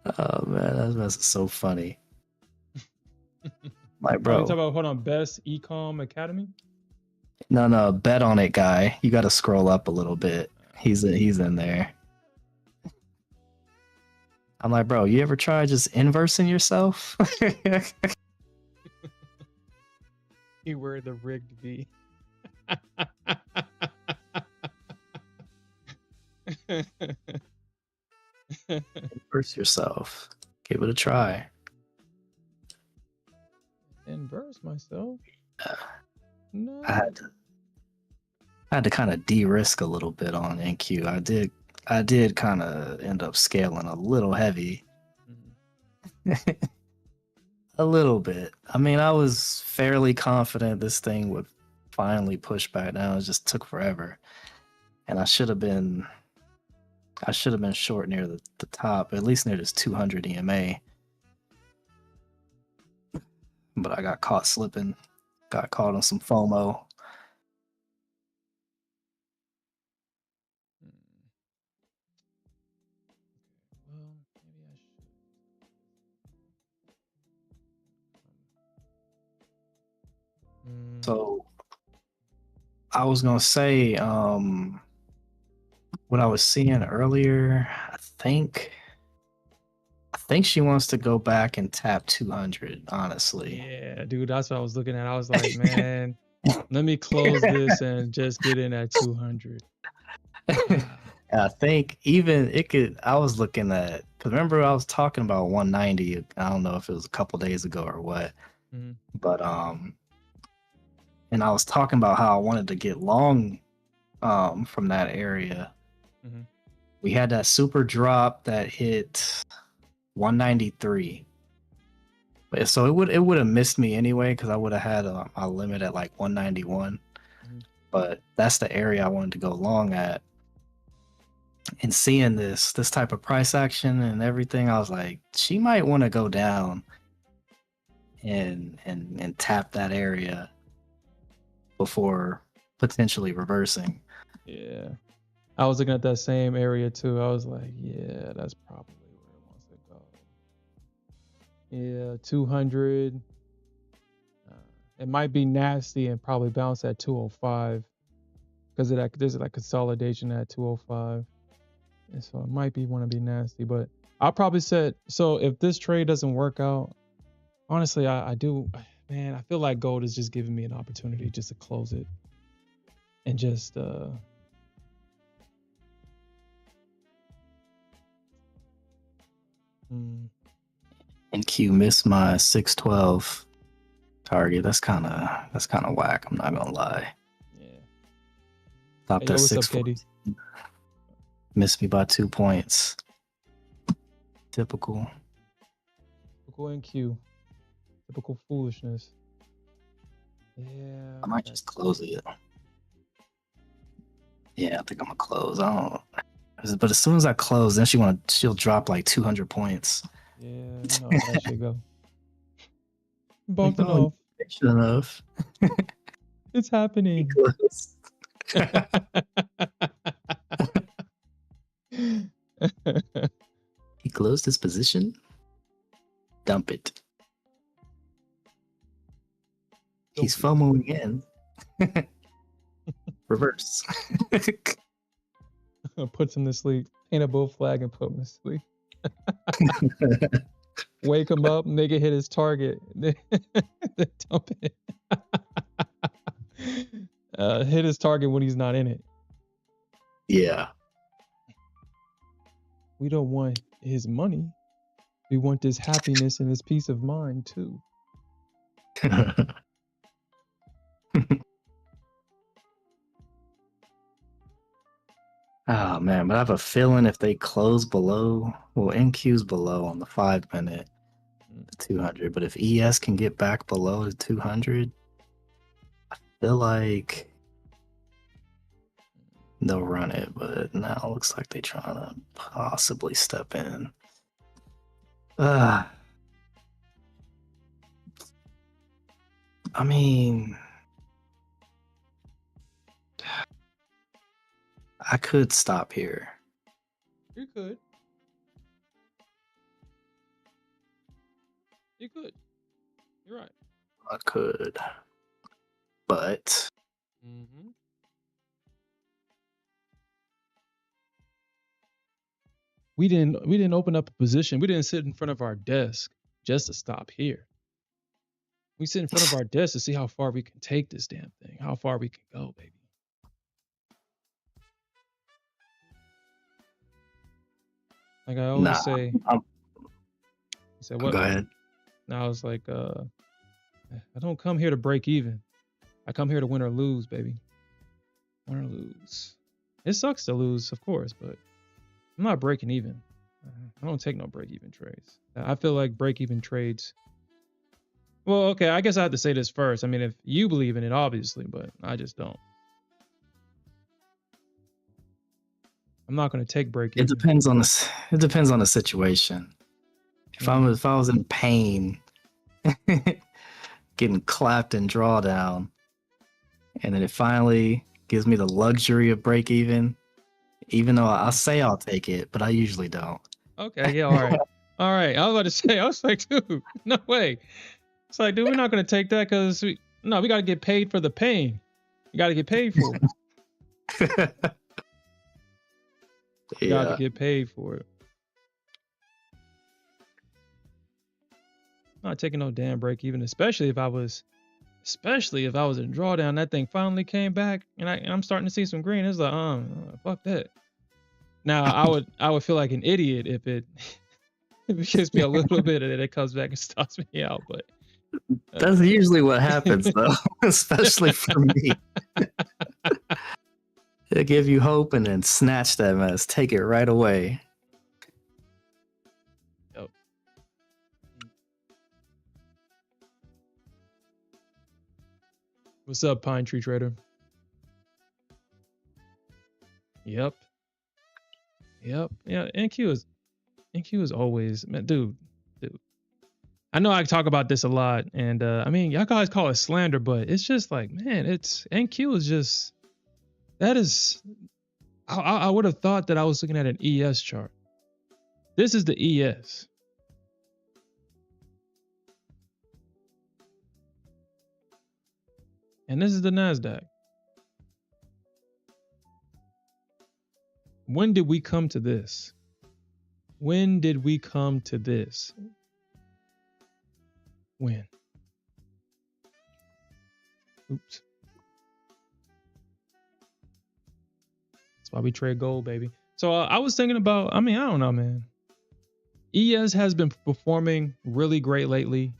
Oh man, that's so funny. Like, Oh, you bro, talking about, hold on, Best Ecom Academy? no, Bet on It guy. You got to scroll up a little bit. He's in there. I'm like, bro, you ever try just inversing yourself? He wear the rigged V. Inverse yourself. Give it a try. Inverse myself? No. I had to kind of de-risk a little bit on NQ. I did kind of end up scaling a little heavy. A little bit. I mean, I was fairly confident this thing would finally push back down. It just took forever. And I should have been short near the top, at least near this 200 EMA. But I got caught slipping. Got caught on some FOMO. Well, maybe I should. So I was gonna say, what I was seeing earlier, I think she wants to go back and tap 200, honestly. Yeah, dude, that's what I was looking at. I was like, man, let me close this and just get in at 200. I think even it could. I was looking at, because remember I was talking about 190. I don't know if it was a couple days ago or what, but and I was talking about how I wanted to get long from that area. We had that super drop that hit 193. But so it would have missed me anyway, because I would have had a limit at like 191. But that's the area I wanted to go long at. And seeing this type of price action and everything, I was like, she might want to go down and tap that area before potentially reversing. Yeah, I was looking at that same area too. I was like, yeah, that's probably where it wants to go. Yeah, 200. It might be nasty and probably bounce at 205 because there's like consolidation at 205. And so it might want to be nasty, but I'll probably set. So if this trade doesn't work out, honestly, I do, man, I feel like gold is just giving me an opportunity just to close it and just, NQ missed my 612 target. That's kind of whack. I'm not gonna lie. Yeah. Thought Hey, that yo, what's up, 614 missed me by 2 points. Typical. Typical NQ. Typical foolishness. Yeah. I might just close it. Yeah, I think I'm gonna close. I don't. But as soon as I close, then she'll drop like 200 points. Yeah, you know how that should go. Bumped it Like, oh, off. Sure enough. It's happening. He closed his position. Dump it. He's FOMOing in. Reverse. Puts him to sleep. Paint a bull flag and put him to sleep. Wake him up, make it hit his target. Then dump it. Hit his target when he's not in it. Yeah. We don't want his money. We want his happiness and his peace of mind too. Oh man, but I have a feeling if they close below, well, NQ's below on the 5 minute. the 200. But if ES can get back below the 200, I feel like they'll run it. But now it looks like they're trying to possibly step in. I mean, I could stop here. You could. You could. You're right. I could. But Mm-hmm. We didn't open up a position. We didn't sit in front of our desk just to stop here. We sit in front of our desk to see how far we can take this damn thing, how far we can go, baby. Like I always say. You said what? Go ahead. Now I was like, I don't come here to break even. I come here to win or lose, baby. Win or lose. It sucks to lose, of course, but I'm not breaking even. I don't take no break-even trades. I feel like break-even trades. Well, okay, I guess I have to say this first. I mean, if you believe in it, obviously, but I just don't. I'm not going to take break-even. It depends on the. It depends on the situation. If I was in pain, getting clapped in drawdown, and then it finally gives me the luxury of break-even. Even though I say I'll take it, but I usually don't. Okay, yeah, all right. All right. I was about to say, I was like, dude, no way. It's like, dude, we're not going to take that because we got to get paid for the pain. You got to get paid for it. You got to get paid for it. I'm not taking no damn break even, especially if I was in drawdown. That thing finally came back and I'm starting to see some green. It's like, fuck that. Now I would feel like an idiot if it gives me a little bit and then it comes back and stops me out. But that's usually what happens, though, especially for me. It'll give you hope and then snatch that mess, take it right away. Yep. What's up, Pine Tree Trader? Yep. Yeah, NQ is always, man, dude. I know I talk about this a lot, and I mean, y'all guys call it slander, but it's just like, man, it's NQ is just, that is, I would have thought that I was looking at an ES chart. This is the ES. And this is the Nasdaq. When did we come to this? When did we come to this? When? Oops. That's why we trade gold, baby. So I was thinking about, I mean, I don't know, man. ES has been performing really great lately.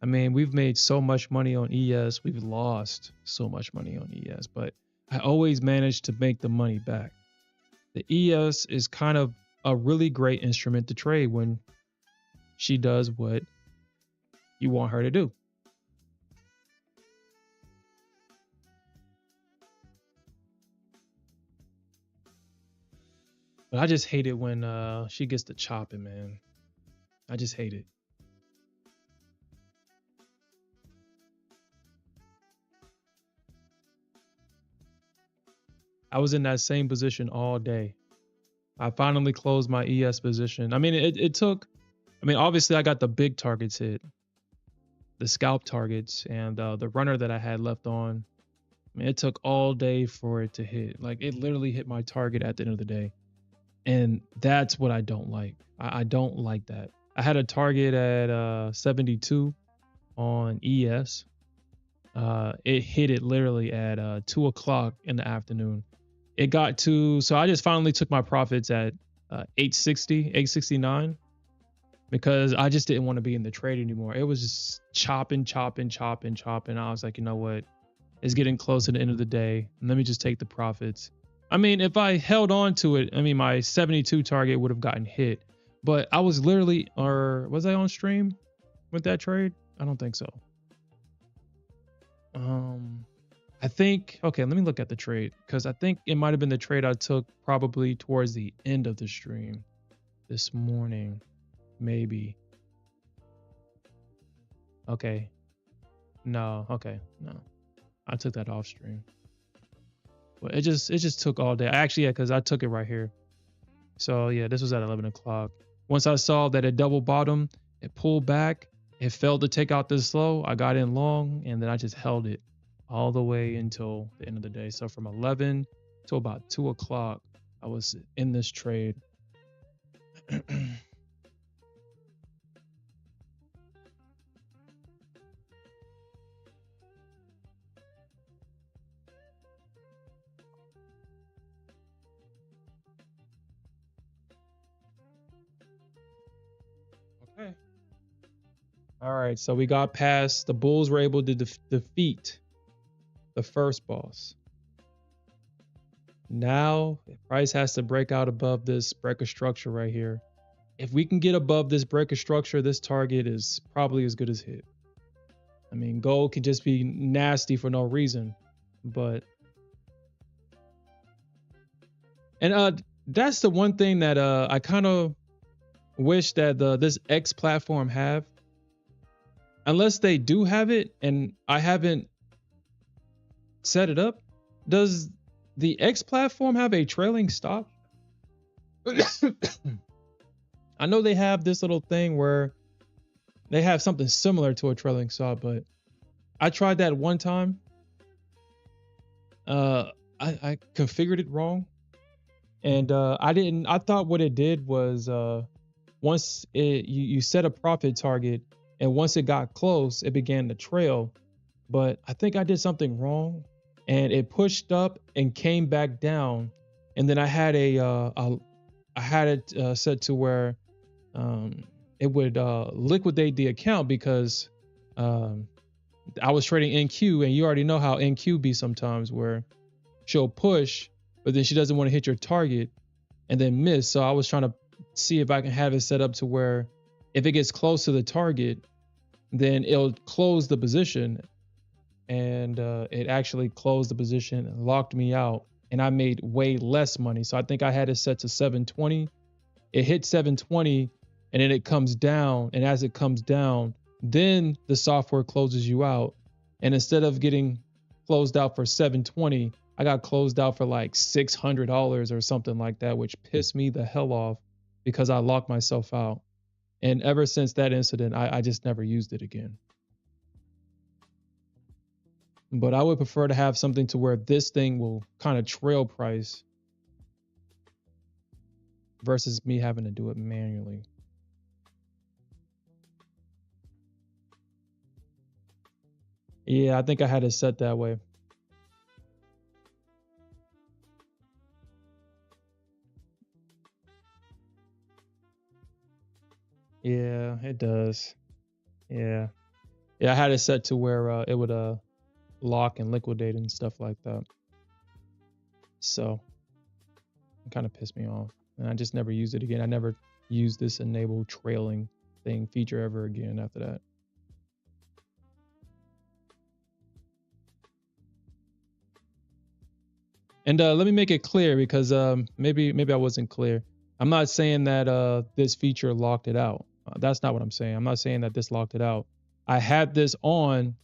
I mean, we've made so much money on ES. We've lost so much money on ES, but I always manage to make the money back. The ES is kind of a really great instrument to trade when she does what you want her to do. But I just hate it when she gets to chopping, man. I just hate it. I was in that same position all day. I finally closed my ES position. I mean, it took, I mean, obviously I got the big targets hit, the scalp targets, and the runner that I had left on. I mean, it took all day for it to hit. Like, it literally hit my target at the end of the day. And that's what I don't like. I don't like that. I had a target at 72 on ES. It hit it literally at 2 o'clock in the afternoon. It got to, so I just finally took my profits at 860, 869, because I just didn't want to be in the trade anymore. It was just chopping. I was like, you know what? It's getting close to the end of the day. Let me just take the profits. I mean, if I held on to it, I mean, my 72 target would have gotten hit, but I was literally, or was I on stream? with that trade? I don't think so. I think, okay, let me look at the trade because I think it might have been the trade I took probably towards the end of the stream this morning, maybe. Okay. No, okay, no. I took that off stream. But it just took all day. Actually, yeah, because I took it right here. So yeah, this was at 11 o'clock. Once I saw that it double bottom, it pulled back, it failed to take out this low. I got in long and then I just held it all the way until the end of the day. So from 11 to about 2 o'clock, I was in this trade. Okay. All right, so we got past the bulls were able to defeat the first boss. Now the price has to break out above this breaker structure right here. If we can get above this breaker structure, this target is probably as good as hit. I mean, gold can just be nasty for no reason, but that's the one thing that I kind of wish that this X platform have. Unless they do have it and I haven't set it up, does the X platform have a trailing stop? I know they have this little thing where they have something similar to a trailing stop, but I tried that one time. I configured it wrong, and I thought what it did was once you set a profit target, and once it got close, it began to trail. But I think I did something wrong, and it pushed up and came back down, and then I had it set to where it would liquidate the account because I was trading NQ, and you already know how NQ be sometimes, where she'll push, but then she doesn't want to hit your target and then miss. So I was trying to see if I can have it set up to where if it gets close to the target, then it'll close the position. And it actually closed the position and locked me out, and I made way less money. So I think I had it set to 720. It hit 720, and then it comes down, and as it comes down, then the software closes you out. And instead of getting closed out for 720, I got closed out for like $600 or something like that, which pissed me the hell off because I locked myself out. And ever since that incident, I just never used it again. But I would prefer to have something to where this thing will kind of trail price versus me having to do it manually. Yeah, I think I had it set that way. Yeah, it does. Yeah. Yeah, I had it set to where it would lock and liquidate and stuff like that. So it kind of pissed me off. And I just never used it again. I never used this enable trailing thing feature ever again after that. And let me make it clear because maybe I wasn't clear. I'm not saying that this feature locked it out. That's not what I'm saying. I'm not saying that this locked it out. I had this on.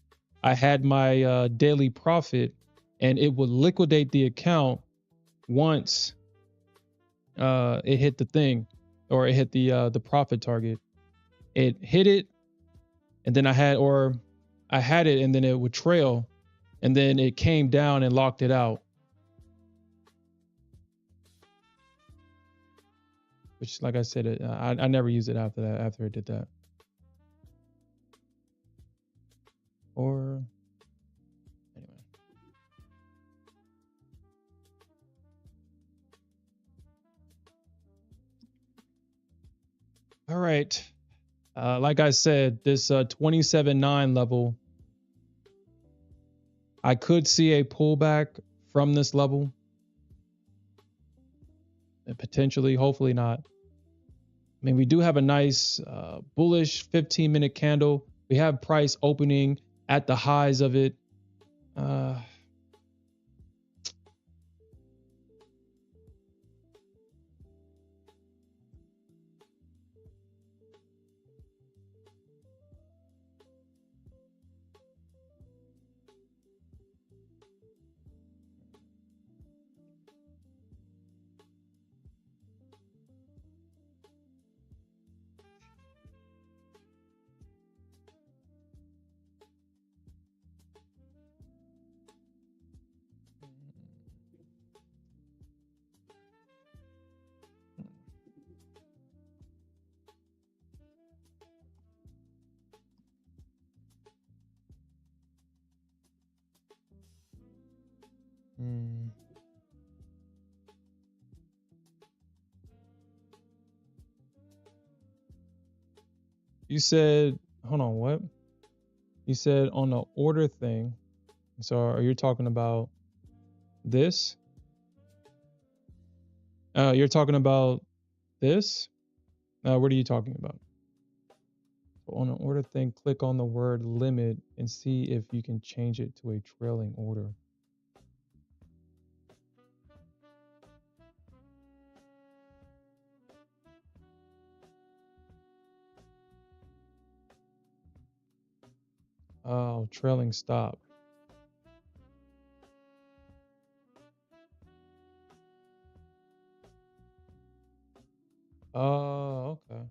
I had my daily profit, and it would liquidate the account once it hit the thing, or it hit the profit target. It hit it, and then I had it, and then it would trail, and then it came down and locked it out. Which, like I said, I never used it after that. After it did that, or anyway. All right. Like I said, this 27.9 level, I could see a pullback from this level. And potentially, hopefully not. mean, we do have a nice bullish 15-minute candle. We have price opening at the highs of it. Hmm. You said, hold on, what? You said on the order thing. So are you talking about this? You're talking about this? What are you talking about? So on the order thing, click on the word limit and see if you can change it to a trailing order. Oh, trailing stop. Oh, okay.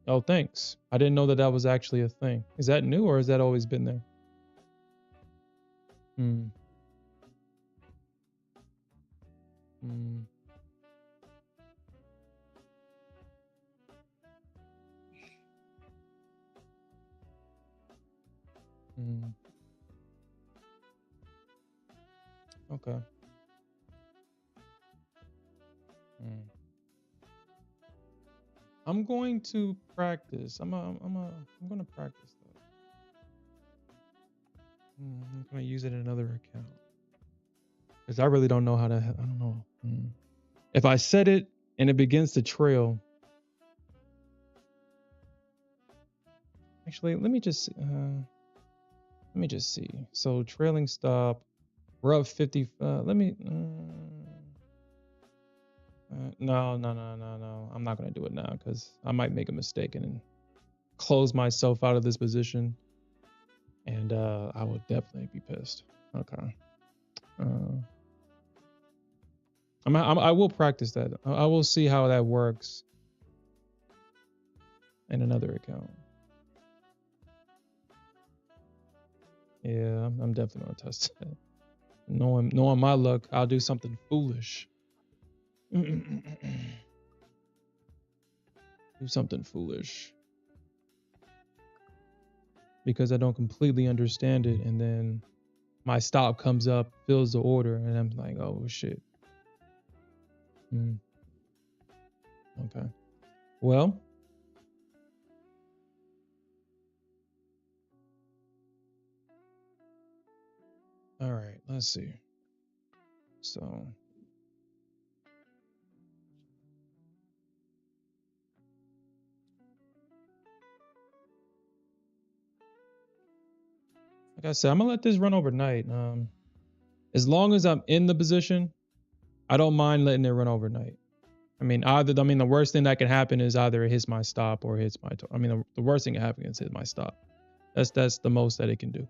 Oh, thanks. I didn't know that that was actually a thing. Is that new or has that always been there? Hmm. Hmm. Hmm. Okay. Hmm. I'm going to practice. I'm going to practice that. I'm going to use it in another account because I really don't know how to. I don't know. If I set it and it begins to trail, actually, let me just see. So trailing stop, we're up 50. Let me. No. I'm not gonna do it now because I might make a mistake and close myself out of this position, and I would definitely be pissed. Okay. I will practice that. I will see how that works in another account. Yeah, I'm definitely gonna test it. Knowing my luck, I'll do something foolish. Do something foolish because I don't completely understand it, and then my stop comes up, fills the order, and I'm like, oh shit. Okay. Well, all right. Let's see. So, like I said, I'm gonna let this run overnight. As long as I'm in the position, I don't mind letting it run overnight. I mean, the worst thing that can happen is either it hits my stop or it hits my. The worst thing that happen is hit my stop. That's the most that it can do.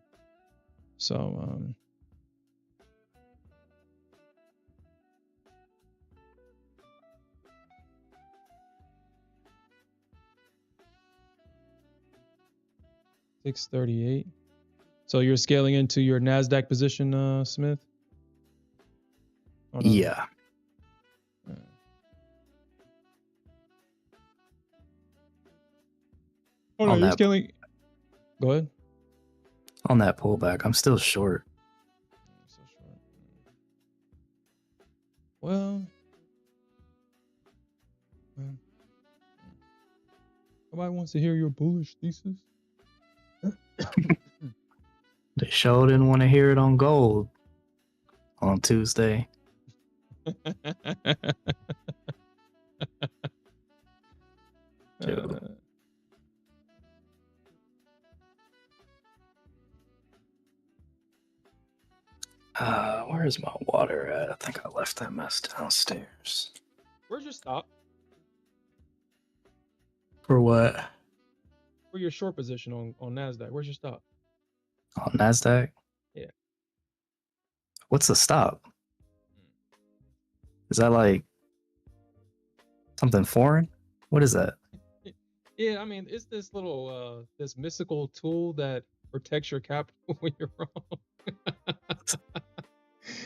So, 638. So you're scaling into your Nasdaq position, Smith? Hold on. Yeah. Hold on, you're scaling. Go ahead. On that pullback, I'm still short. So short. Well, nobody wants to hear your bullish thesis. They sure didn't want to hear it on gold on Tuesday. too. Where's my water at? I think I left that mess downstairs. Where's your stop For what? for your short position on Nasdaq? Where's your stop? On Nasdaq? Yeah. What's the stop? Is that like something foreign? What is that? Yeah, I mean, it's this little this mystical tool that protects your capital when you're wrong.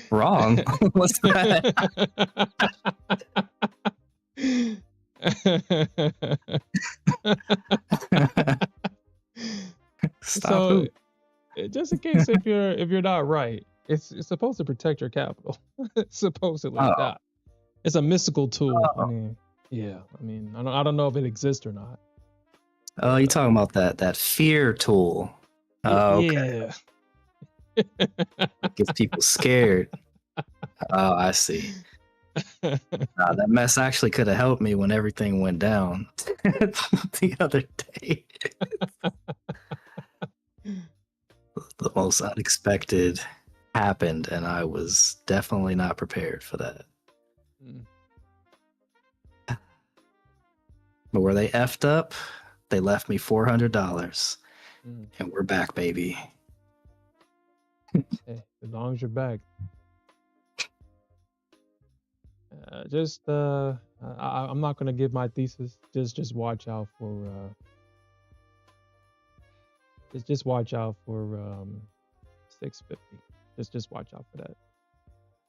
Wrong? What's that? Stop So, who? just in case if you're not right, it's supposed to protect your capital. Supposedly Oh. that. It's a mystical tool. Oh. I mean, yeah. I mean, I don't know if it exists or not. Oh, you talking about that fear tool? Oh, okay. Yeah. It gets people scared. Oh, I see. That mess actually could have helped me when everything went down the other day. The most unexpected happened, and I was definitely not prepared for that. Mm. But where they effed up, they left me $400, Mm. and we're back, baby. Hey, as long as you're back. I'm not gonna give my thesis. Just watch out for just watch out for 650. Just watch out for that,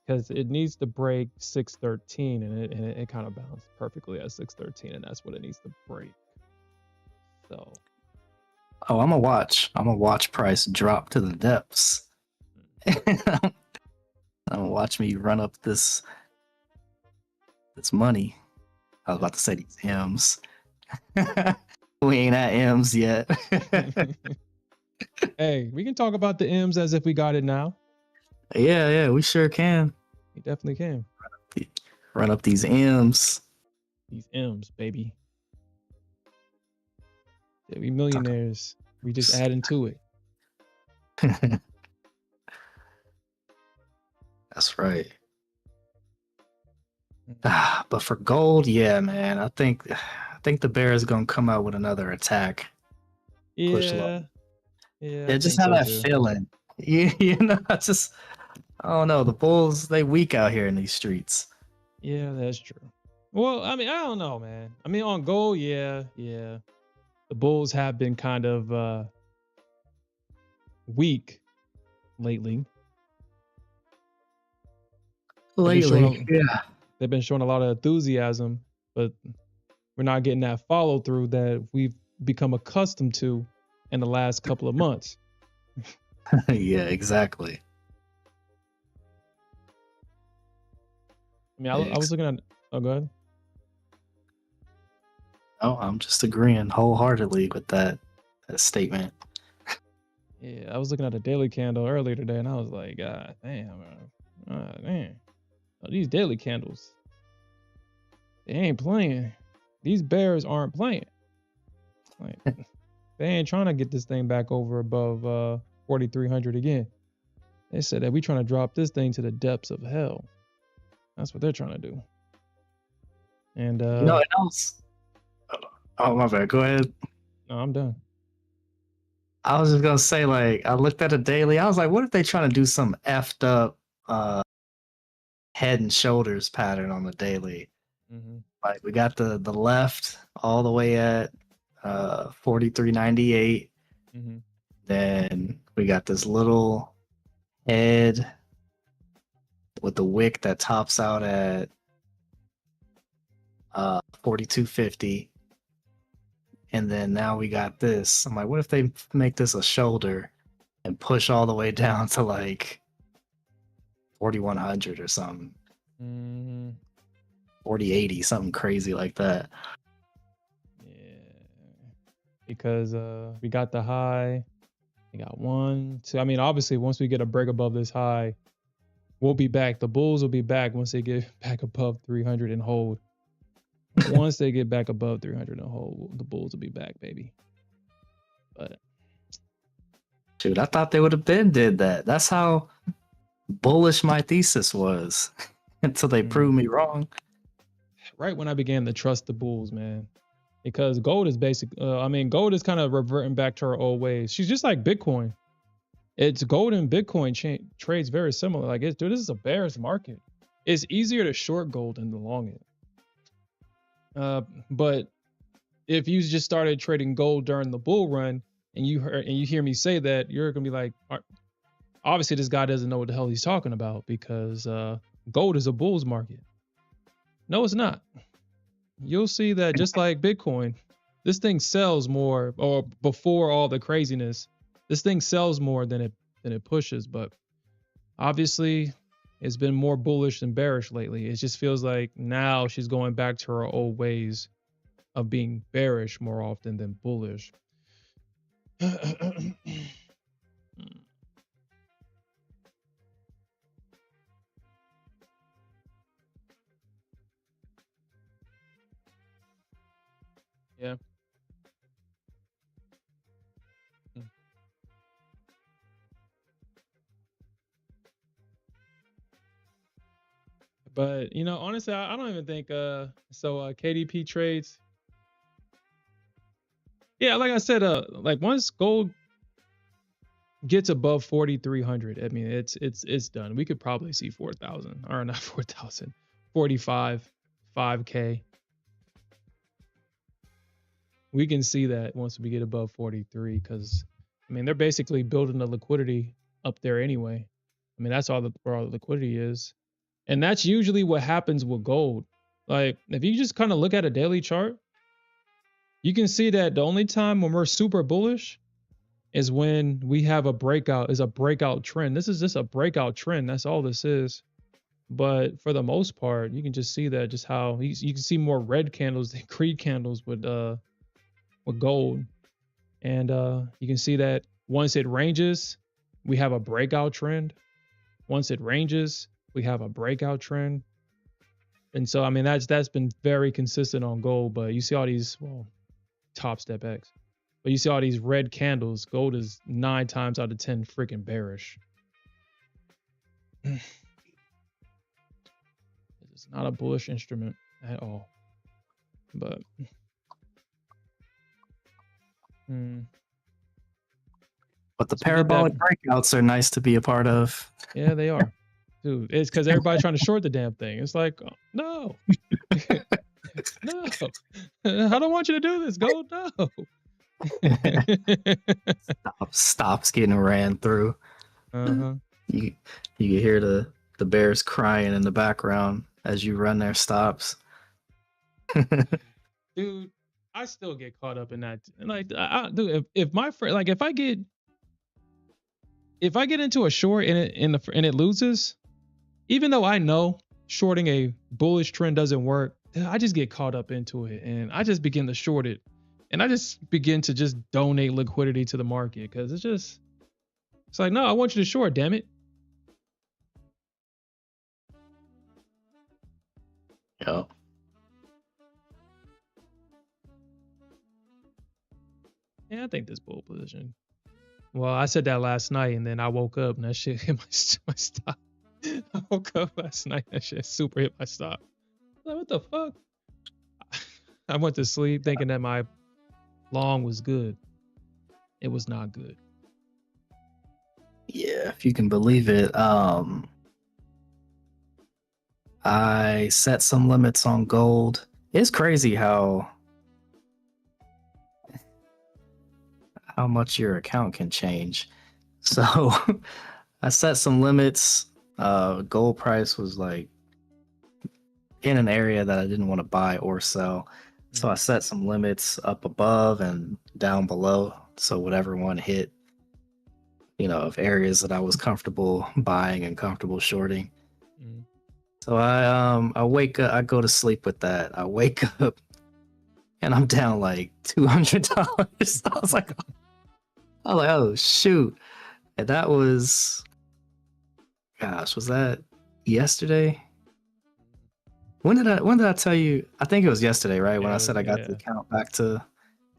because it needs to break 613, and it kind of bounced perfectly at 613, and that's what it needs to break. So Oh, I'm gonna watch price drop to the depths. I'm gonna watch me run up this money. I was about to say these M's. We ain't at M's yet. hey, we can talk about the M's as if we got it now. Yeah, we sure can. We definitely can. Run up these M's. These M's, baby. Yeah, we millionaires. We just add into it. That's right. But for gold, yeah, man, I think the bear is gonna come out with another attack. Push low. Yeah. I just have that feeling. You know, I don't know. The bulls, they weak out here in these streets. Yeah, that's true. Well, I mean, I don't know, man. I mean, on gold, yeah. The bulls have been kind of weak lately. Yeah. They've been showing a lot of enthusiasm, but we're not getting that follow through that we've become accustomed to in the last couple of months. Yeah, exactly. I mean, I was looking at. Oh, go ahead. Oh, I'm just agreeing wholeheartedly with that statement. Yeah, I was looking at a daily candle earlier today, and I was like, God damn, man. Oh, these daily candles, they ain't playing. These bears aren't playing. Like, they ain't trying to get this thing back over above 4,300 again. They said that we trying to drop this thing to the depths of hell. That's what they're trying to do. And You know what else? Oh, my bad. Go ahead. no, I'm done. I was just gonna say, like, I looked at a daily. I was like, what if they trying to do some effed up head and shoulders pattern on the daily? Mm-hmm. Like, we got the left all the way at 43.98. Mm-hmm. Then we got this little head with the wick that tops out at 42.50. And then now we got this. I'm like, what if they make this a shoulder and push all the way down to like 4,100 or something? Mm-hmm. 4080, something crazy like that. Yeah, because we got the high. We got 1, 2. I mean, obviously, once we get a break above this high, we'll be back. The bulls will be back once they get back above 300 and hold. Once they get back above 300 and a whole, the bulls will be back, baby. But Dude, I thought they would have been did that. That's how bullish my thesis was until they proved me wrong. right when I began to trust the bulls, man, because gold is gold is kind of reverting back to her old ways. She's just like Bitcoin. It's gold and Bitcoin trades very similar. Like, dude, this is a bear's market. It's easier to short gold than to long it. But if you just started trading gold during the bull run and you hear me say that, you're gonna be like, obviously this guy doesn't know what the hell he's talking about, because gold is a bull's market. No, it's not. You'll see that just like Bitcoin, this thing sells more, or before all the craziness, this thing sells more than it pushes. But obviously it's been more bullish than bearish lately. It just feels like now she's going back to her old ways of being bearish more often than bullish. Yeah. But honestly, I don't even think KDP trades. Yeah, like I said, like once gold gets above 4,300, I mean it's done. We could probably see 4,000, or not 4,000, 45, 5K. We can see that once we get above 43, because I mean they're basically building the liquidity up there anyway. I mean that's where all the liquidity is. And that's usually what happens with gold. Like if you just kind of look at a daily chart, you can see that the only time when we're super bullish is when we have a breakout trend. This is just a breakout trend. That's all this is. But for the most part, you can just see that just how you can see more red candles than green candles with gold. And you can see that once it ranges, we have a breakout trend. Once it ranges, we have a breakout trend. And so I mean that's been very consistent on gold. But you see all these, Top Step X, but you see all these red candles. Gold is 9 times out of 10 freaking bearish. It's not a bullish instrument at all. But but the parabolic breakouts are nice to be a part of. Yeah, they are. Dude, it's because everybody's trying to short the damn thing. It's like, oh, no. No. I don't want you to do this. Gold, no. Stops getting ran through. Uh-huh. You can hear the bears crying in the background as you run their stops. Dude, I still get caught up in that. Like, dude, if my friend, like, if I get into a short and it loses, even though I know shorting a bullish trend doesn't work, I just get caught up into it and I just begin to short it, and I just begin to just donate liquidity to the market, because it's like, no, I want you to short, damn it. Yep. Yeah, I think this bull position. Well, I said that last night, and then I woke up and that shit hit my stop. I woke up last night, that shit super hit my stop. Like, what the fuck? I went to sleep thinking that my long was good. It was not good. Yeah, if you can believe it. I set some limits on gold. It's crazy how much your account can change. So I set some limits. Gold price was like in an area that I didn't want to buy or sell. So I set some limits up above and down below. So whatever one hit, of areas that I was comfortable buying and comfortable shorting. So I wake up, I go to sleep with that. I wake up and I'm down like $200. I was like, oh shoot. And that was, gosh, was that yesterday? when did I tell you? I think it was yesterday, right? When I said I got Yeah. the account back to.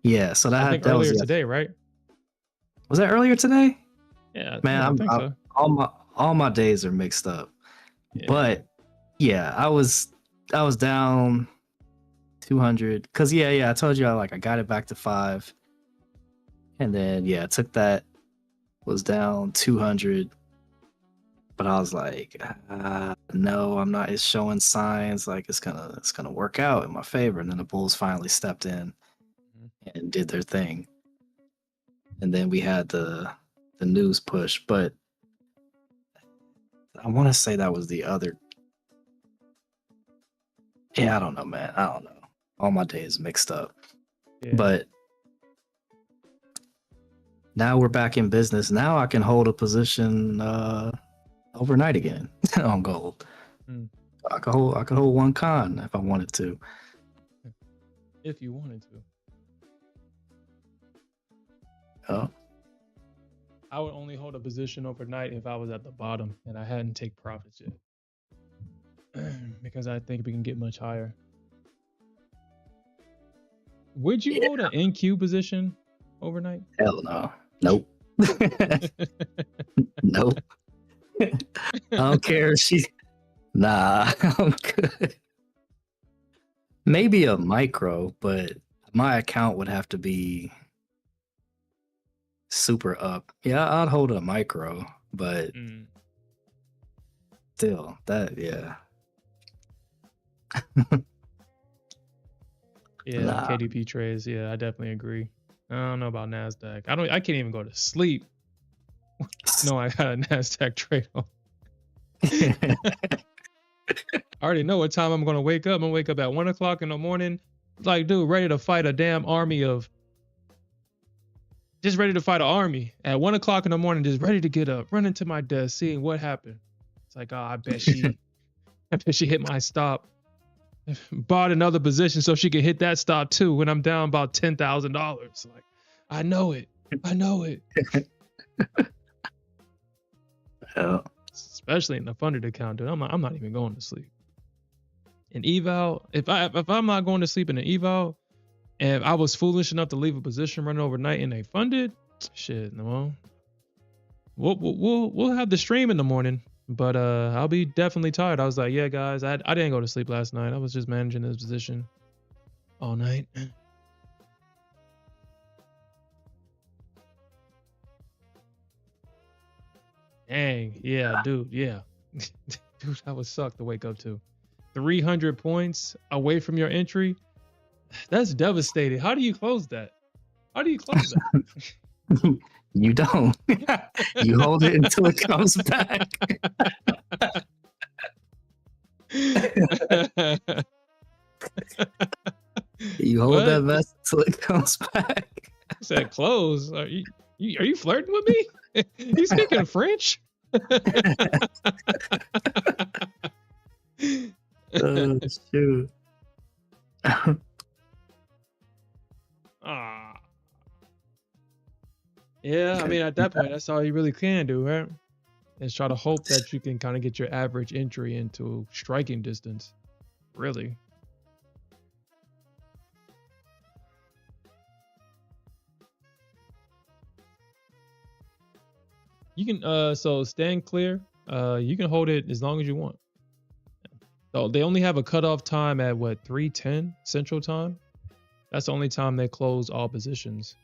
Yeah, so I think that was earlier yesterday. today, right? Was that earlier today? Yeah, Man, I think so. all my days are mixed up. Yeah. But yeah, I was down 200 because I told you I got it back to 5, and then I took that, was down 200, but I was like, no, I'm not. It's showing signs like it's gonna work out in my favor, and then the Bulls finally stepped in and did their thing, and then we had the news push, but I want to say that was the other. Yeah, I don't know, man. I don't know. All my days mixed up. Yeah. But now we're back in business. Now I can hold a position overnight again on gold. Mm. I could hold one con if I wanted to. If you wanted to. Oh. I would only hold a position overnight if I was at the bottom and I hadn't take profits yet. Because I think we can get much higher. Would you hold an NQ position overnight? Hell no. Nope. Nope. I don't care if she. Nah, I'm good. Maybe a micro, but my account would have to be super up. Yeah, I'd hold a micro, but still, Yeah, Nah. KDP trades. Yeah, I definitely agree. I don't know about Nasdaq. I can't even go to sleep. No, I got a Nasdaq trade on. I already know what time I'm gonna wake up. I'm gonna wake up at 1 o'clock in the morning. Like, dude, ready to fight a damn army of. Just ready to fight an army at 1 o'clock in the morning. Just ready to get up, run into my desk, seeing what happened. It's like, oh, I bet she hit my stop. Bought another position so she could hit that stop too when I'm down about $10,000. Like, I know it. Yeah. Especially in the funded account, dude. I'm not even going to sleep. An eval, if I'm not going to sleep in an eval, and I was foolish enough to leave a position running overnight and they funded, shit, no. We'll have the stream in the morning. But I'll be definitely tired. I was like, yeah, guys, I didn't go to sleep last night. I was just managing this position all night. Dang, yeah, dude, yeah. Dude, that would suck to wake up to. 300 points away from your entry. That's devastating. How do you close that? You don't. You hold it until it comes back. You hold What? that vest until it comes back. I said close. Are you flirting with me? You speaking French? Oh, shoot. Yeah, I mean, at that point, that's all you really can do, right? Is try to hope that you can kind of get your average entry into striking distance. Really. You can so stand clear. You can hold it as long as you want. So they only have a cutoff time at what, 3:10 Central Time? That's the only time they close all positions.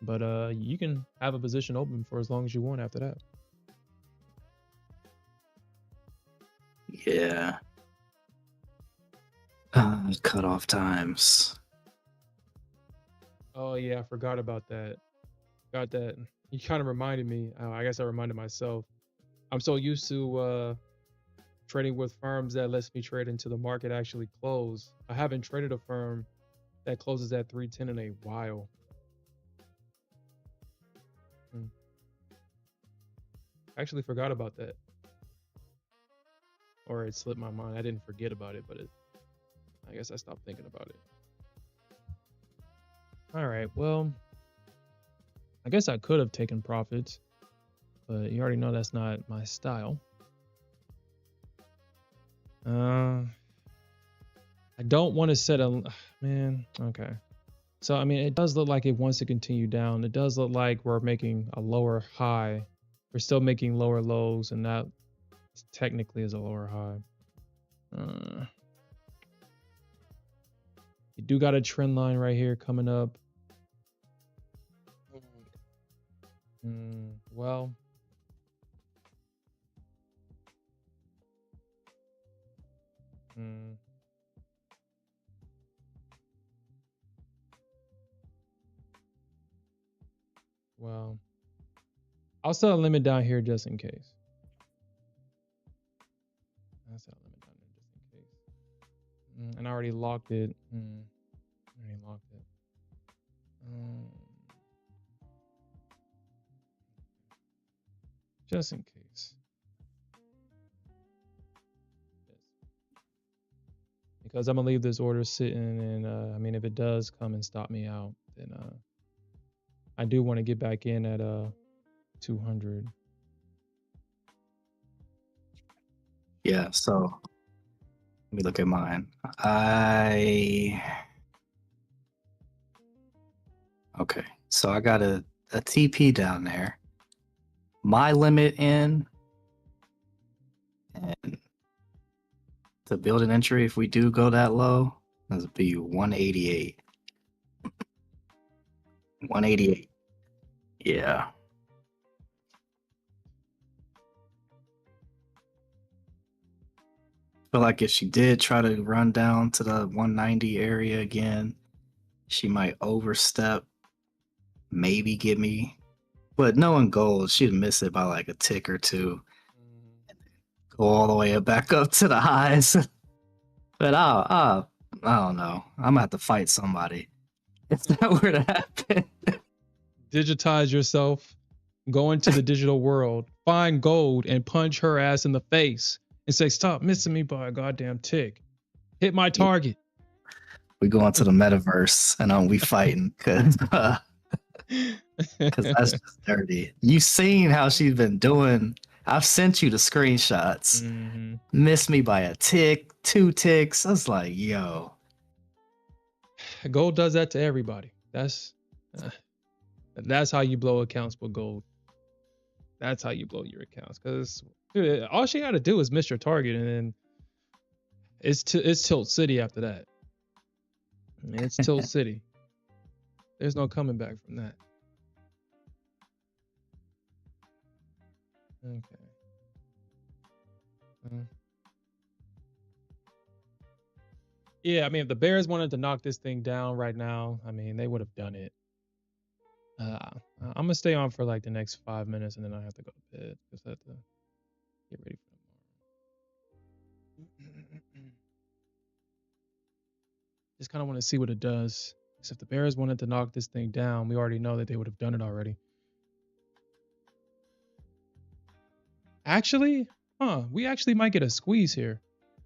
But you can have a position open for as long as you want after that. Yeah. Cutoff times. Oh yeah, I forgot about that. Got that. You kind of reminded me. I guess I reminded myself. I'm so used to trading with firms that lets me trade until the market actually close. I haven't traded a firm that closes at 3:10 in a while. I actually forgot about that. Or it slipped my mind. I didn't forget about it, but I guess I stopped thinking about it. All right, well, I guess I could have taken profits, but you already know that's not my style. I don't want to set a man. Okay. So I mean, it does look like it wants to continue down. It does look like we're making a lower high. We're still making lower lows, and that technically is a lower high. You do got a trend line right here coming up. Well, well, I'll set a limit down here just in case. I'll set a limit down there just in case. And I already locked it. I already locked it. Just in case. Because I'm gonna leave this order sitting, and I mean, if it does come and stop me out, then I do want to get back in at 200. Yeah, so let me look at mine. Okay, so I got a TP down there. My limit in, and to build an entry, if we do go that low, this would be 188. 188. Yeah. Feel like if she did try to run down to the 190 area again, she might overstep, maybe get me. But knowing gold, she'd miss it by like a tick or two. Go all the way back up to the highs. But I don't know. I'm gonna have to fight somebody if that were to happen. Digitize yourself, go into the digital world, find gold, and punch her ass in the face and say, "Stop missing me by a goddamn tick. Hit my target." We go into the metaverse and we fighting because that's just dirty. You seen how she's been doing. I've sent you the screenshots. Missed me by a tick, 2 ticks. I was like, yo. Gold does that to everybody. That's how you blow accounts with gold. That's how you blow your accounts. Because all she had to do is miss your target, and then it's Tilt City after that. I mean, it's Tilt City. There's no coming back from that. Okay. Yeah, I mean, if the Bears wanted to knock this thing down right now, I mean, they would have done it. I'm gonna stay on for like the next 5 minutes, and then I have to go to bed because I have to get ready for tomorrow. Just kind of want to see what it does. Because if the Bears wanted to knock this thing down, we already know that they would have done it already. Actually, we actually might get a squeeze here.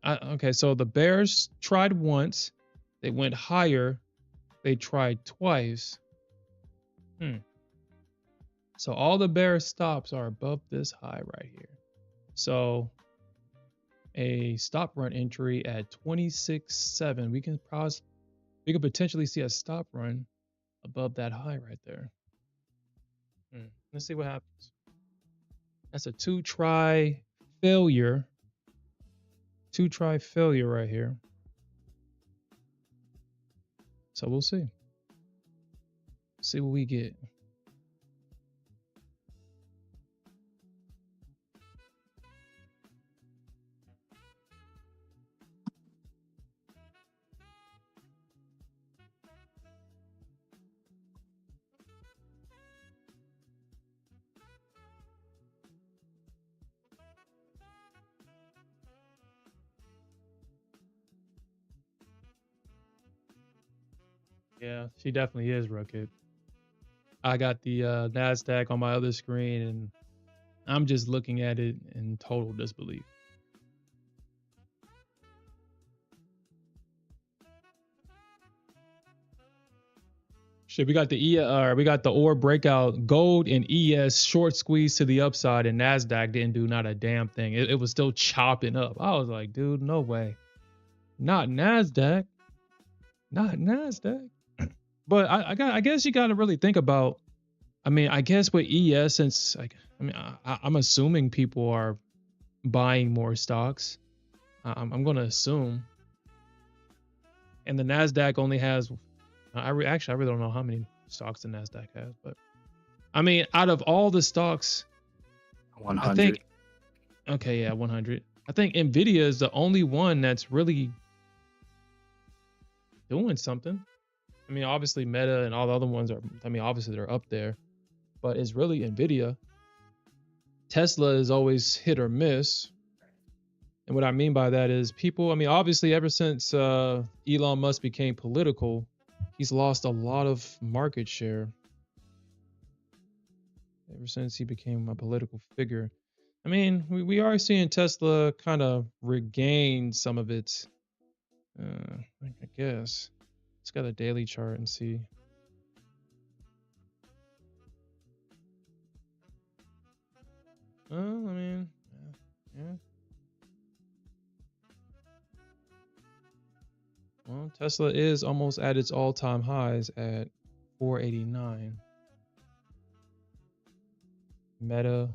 Okay, so the Bears tried once. They went higher. They tried twice. So all the Bears stops are above this high right here. So a stop run entry at 26.7. We can potentially see a stop run above that high right there. Let's see what happens. That's a 2-try failure. 2-try failure right here. So we'll see. See what we get. Yeah, she definitely is, Rocket. I got the Nasdaq on my other screen, and I'm just looking at it in total disbelief. Shit, we got the OR breakout, gold and ES short squeeze to the upside, and Nasdaq didn't do not a damn thing. It was still chopping up. I was like, dude, no way. Not Nasdaq. Not Nasdaq. But I guess you got to really think about. I mean, I guess with ES, since I'm assuming people are buying more stocks. I'm going to assume. And the Nasdaq only has. Actually, I really don't know how many stocks the Nasdaq has, but I mean, out of all the stocks, 100. I think. Okay, yeah, 100. I think Nvidia is the only one that's really doing something. I mean, obviously Meta and all the other ones are. I mean, obviously they're up there, but it's really Nvidia. Tesla is always hit or miss. And what I mean by that is people, I mean, obviously ever since Elon Musk became political, he's lost a lot of market share. Ever since he became a political figure. I mean, we are seeing Tesla kind of regain some of its, I guess. Let's go to the daily chart and see. I mean, yeah. Well, Tesla is almost at its all-time highs at 489. Meta.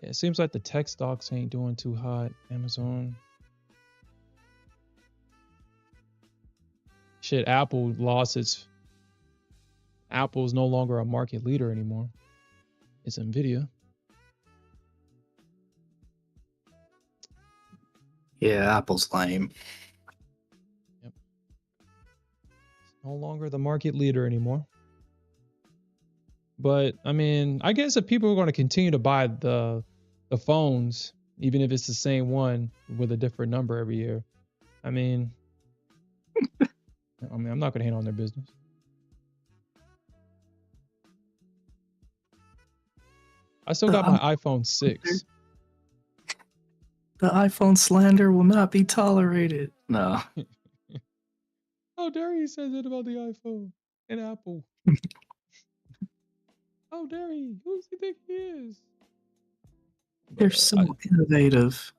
Yeah, it seems like the tech stocks ain't doing too hot. Amazon. Shit, Apple lost its. Apple's no longer a market leader anymore. It's Nvidia. Yeah, Apple's lame. Yep. It's no longer the market leader anymore. But I mean, I guess if people are going to continue to buy the phones, even if it's the same one with a different number every year, I mean, I'm not going to hate on their business. I still got my iPhone 6. The iPhone slander will not be tolerated. No. How dare he says it about the iPhone and Apple? How dare he? Who does he think he is? They're so innovative.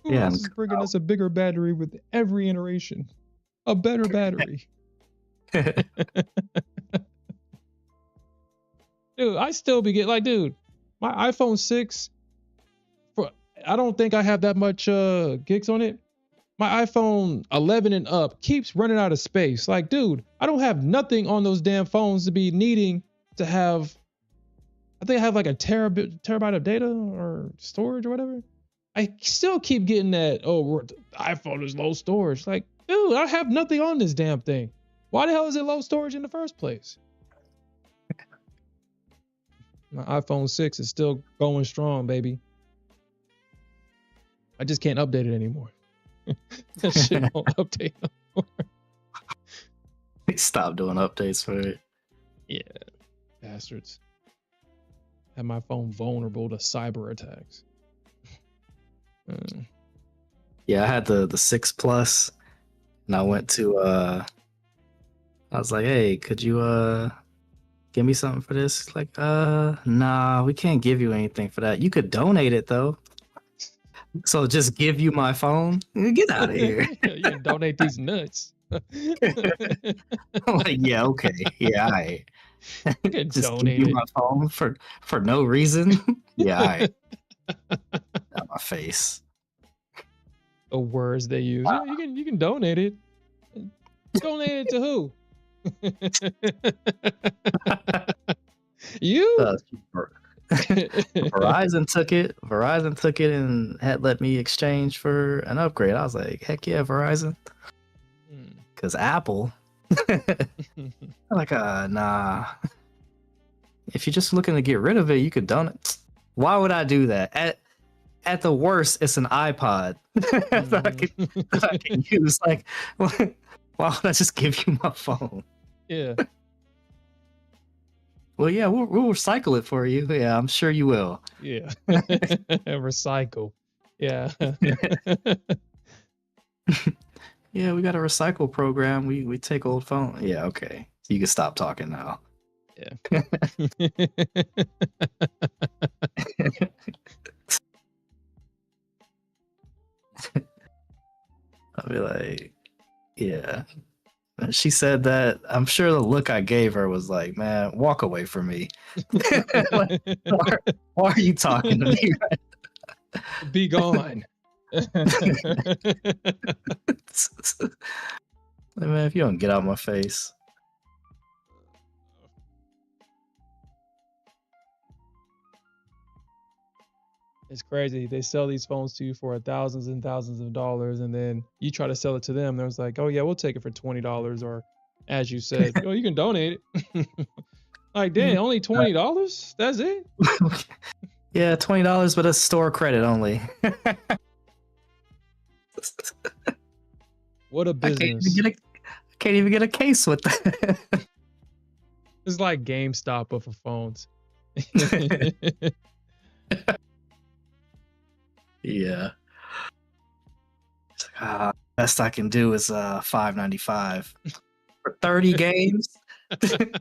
Who else is bringing us a bigger battery with every iteration? A better battery. Dude, I still be getting like, dude, my iPhone 6, I don't think I have that much gigs on it. My iPhone 11 and up keeps running out of space. Like, dude, I don't have nothing on those damn phones to be needing to have. I think I have like a terabyte of data or storage or whatever. I still keep getting that, oh, the iPhone is low storage. Like, dude, I have nothing on this damn thing. Why the hell is it low storage in the first place? My iPhone 6 is still going strong, baby. I just can't update it anymore. That shit won't update no more. Stop doing updates for it. Yeah, bastards. Have my phone vulnerable to cyber attacks. Yeah, I had the 6 Plus, and I went to I was like, hey, could you give me something for this? Like, nah, we can't give you anything for that. You could donate it though. So just give you my phone? Get out of here. You can donate these nuts. I'm like, yeah, okay. Yeah, all right. You can just donate give you it. my phone for no reason. Yeah, all right. Got my face. The words they use. Wow. Yeah, you can donate it. Donate it to who? You? Verizon took it and had let me exchange for an upgrade. I was like, heck yeah, Verizon. Because Apple, like, nah. If you're just looking to get rid of it, you could donate. Why would I do that? At the worst, it's an iPod that I can use. Like, why would I just give you my phone? Yeah. Well, yeah, we'll recycle it for you. Yeah, I'm sure you will. Yeah. Recycle. Yeah. Yeah, we got a recycle program. We take old phone. Yeah, okay. You can stop talking now. Yeah. I'll be like, yeah. And she said that. I'm sure the look I gave her was like, man, walk away from me. Like, why are you talking to me? Be gone. Like, man, if you don't get out of my face. It's crazy. They sell these phones to you for thousands and thousands of dollars, and then you try to sell it to them. There's like, oh yeah, we'll take it for $20, or as you said, oh you can donate it. Like, dang, only $20? That's it? Yeah, $20, but it's store credit only. What a business! I can't even get a case with that. It's like GameStop but for phones. Yeah. It's like, best I can do is $5.95 for 30 games. And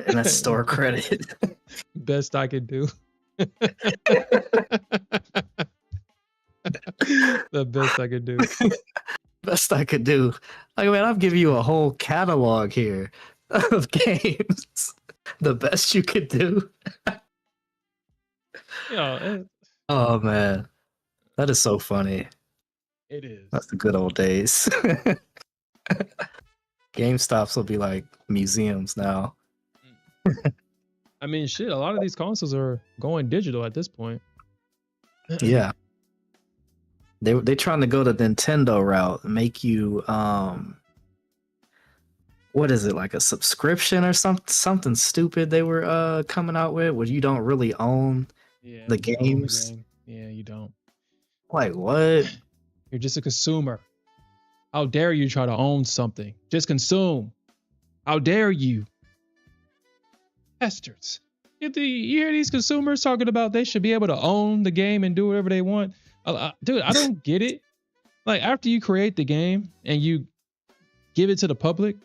that's store credit. Best I could do. The best I could do. Best I could do. Like, man, I've given you a whole catalog here of games. The best you could do. Oh man, that is so funny. It is. That's the good old days. GameStops will be like museums now. I mean, shit, a lot of these consoles are going digital at this point. Yeah. They trying to go the Nintendo route, make you what is it, like a subscription or something stupid they were coming out with where you don't really own the games. Yeah, you don't. Like what? You're just a consumer. How dare you try to own something? Just consume. How dare you? Bastards. You hear these consumers talking about they should be able to own the game and do whatever they want? Dude, I don't get it. Like, after you create the game and you give it to the public,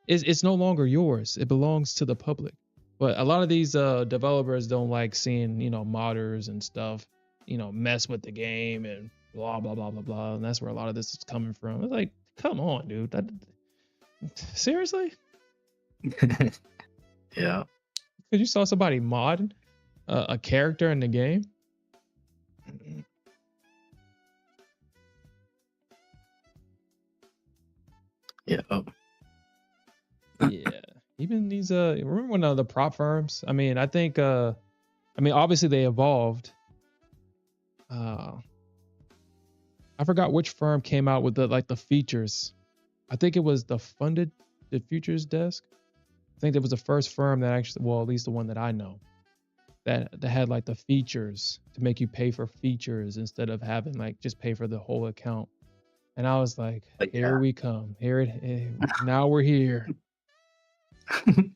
it's no longer yours. It belongs to the public. But a lot of these developers don't like seeing, modders and stuff, mess with the game and blah, blah, blah, blah, blah. And that's where a lot of this is coming from. It's like, come on, dude. Seriously? Yeah. Because you saw somebody mod a character in the game? Yeah. Yeah. Even these remember when the prop firms? I mean, I think obviously they evolved. I forgot which firm came out with the features. I think it was the Futures Desk. I think that was the first firm that actually, well, at least the one that I know, that had like the features to make you pay for features instead of having like just pay for the whole account. And I was like, here we come. Now we're here. I'm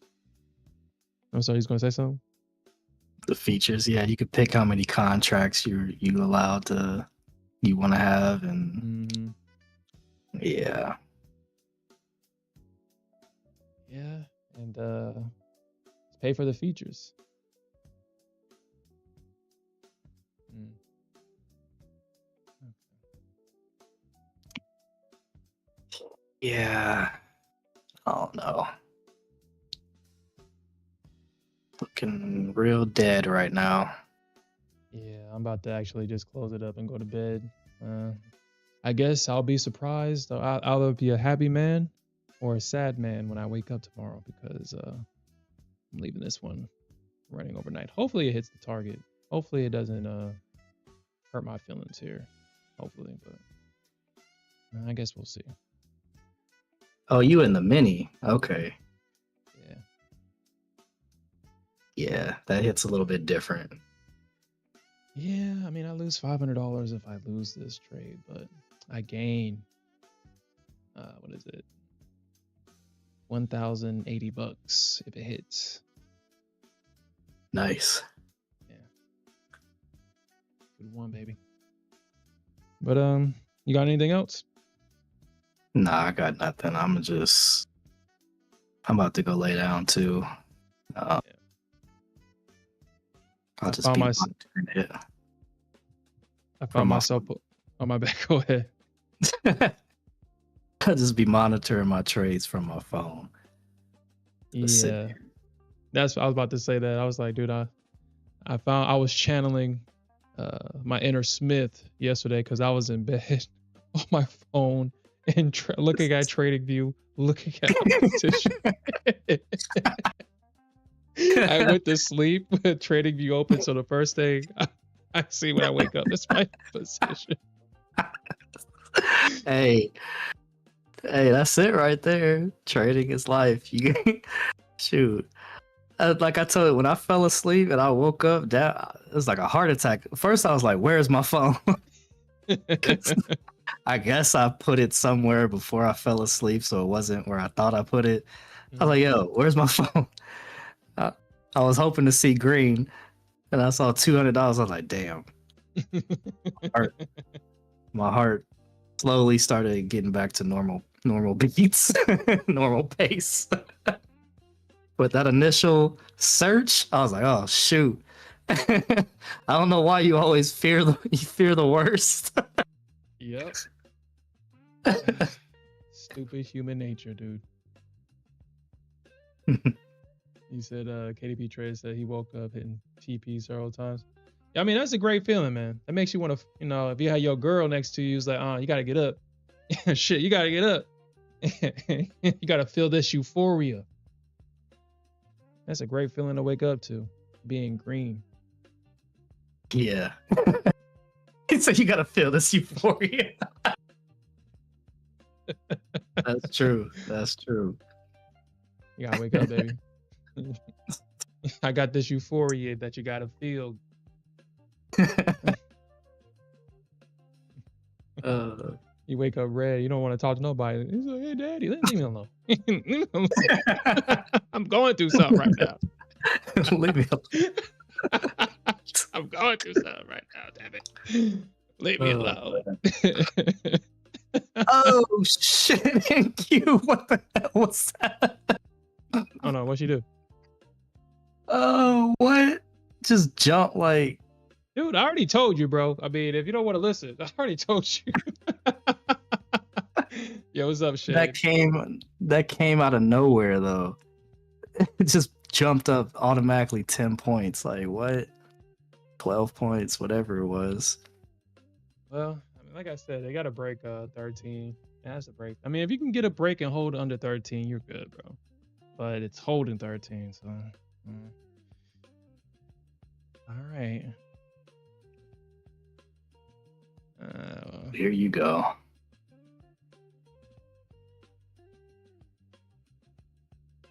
sorry, he's gonna say something. The features, yeah, you could pick how many contracts you allowed you want to have, and yeah, and pay for the features. Yeah. Oh no. Looking real dead right now. Yeah, I'm about to actually just close it up and go to bed. I guess I'll be surprised. I'll either be a happy man or a sad man when I wake up tomorrow, because I'm leaving this one running overnight. Hopefully it hits the target. Hopefully it doesn't hurt my feelings here. Hopefully, but I guess we'll see. Oh, you in the mini? Okay. Yeah. Yeah, that hits a little bit different. Yeah, I mean, I lose $500 if I lose this trade, but I gain, what is it? $1,080 if it hits. Nice. Yeah. Good one, baby. But you got anything else? Nah, I got nothing. I'm about to go lay down too. Uh, Yeah. I'll I just found be my monitoring it I from found my myself on my back. Go ahead. phone. I'll just be monitoring my trades from my phone. Just sitting Yeah, here. that's I was about to say that. I was like, dude, I found I was channeling my inner Smith yesterday because I was in bed on my phone and looking at TradingView, looking at my position. I went to sleep with TradingView open, so the first thing I see when I wake up is my position. Hey, hey, that's it right there. Trading is life. You shoot. Like I told you, when I fell asleep and I woke up, that it was like a heart attack. First, I was like, "Where's my phone?" 'Cause I guess I put it somewhere before I fell asleep, so it wasn't where I thought I put it. I was like, "Yo, where's my phone?" I, I was hoping to see green, and I saw $200. I was like, "Damn!" Heart, my heart slowly started getting back to normal beats, normal pace. But that initial search, I was like, "Oh shoot!" I don't know why you always fear the worst. Yep. Stupid human nature, dude. He said KDP Trade said he woke up hitting TP several times. Yeah, I mean, that's a great feeling, man. That makes you want to, if you had your girl next to you, it's like, you got to get up. Shit, you got to get up. You got to feel this euphoria. That's a great feeling to wake up to, being green. Yeah. So you gotta feel this euphoria. That's true. That's true. You got to wake up, baby. I got this euphoria that you got to feel. You wake up red. You don't want to talk to nobody. He's like, hey, daddy, leave me alone. Leave me alone. I'm going through something right now. Leave me alone. I'm going through something right now, damn it. Leave me alone. Oh shit! Thank you. What the hell was that? Oh no, what'd she do? Oh, what? Just jump like. Dude, I already told you, bro. I mean, if you don't want to listen, I already told you. Yo, what's up, Shane? That came out of nowhere though. It just jumped up automatically 10 points. Like what? 12 points, whatever it was. Well, I mean, like I said, they got to break 13. It has to break. I mean, if you can get a break and hold under 13, you're good, bro. But it's holding 13, so. All right. Here you go.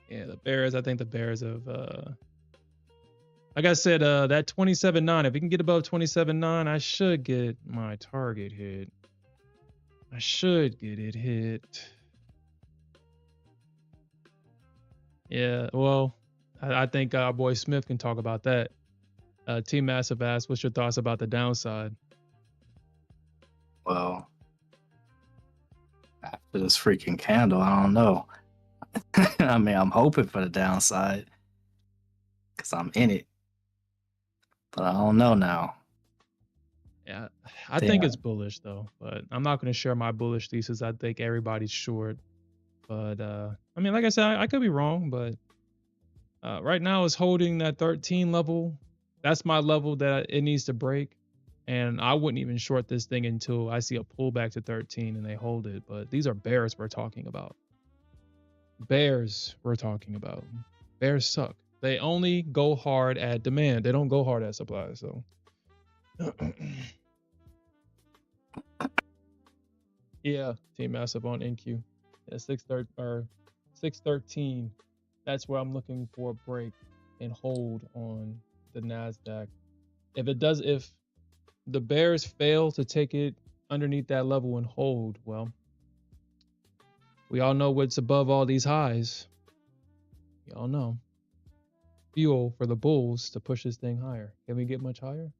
Yeah, the Bears. I think the Bears have. Like I said, that 27.9. If we can get above 27.9, I should get my target hit. I should get it hit. Yeah, well, I think our boy Smith can talk about that. Team Massive asked, what's your thoughts about the downside? Well, after this freaking candle, I don't know. I mean, I'm hoping for the downside because I'm in it, but I don't know now. Yeah, I think it's bullish though, but I'm not going to share my bullish thesis. I think everybody's short, but I mean, like I said, I could be wrong, but right now it's holding that 13 level. That's my level that it needs to break, and I wouldn't even short this thing until I see a pullback to 13 and they hold it. But these are bears we're talking about. Bears we're talking about. Bears suck. They only go hard at demand. They don't go hard at supply. So. Yeah, Team Massive on NQ. Yeah, 613. That's where I'm looking for a break and hold on the Nasdaq. If the Bears fail to take it underneath that level and hold, well, we all know what's above all these highs. We all know. Fuel for the Bulls to push this thing higher. Can we get much higher?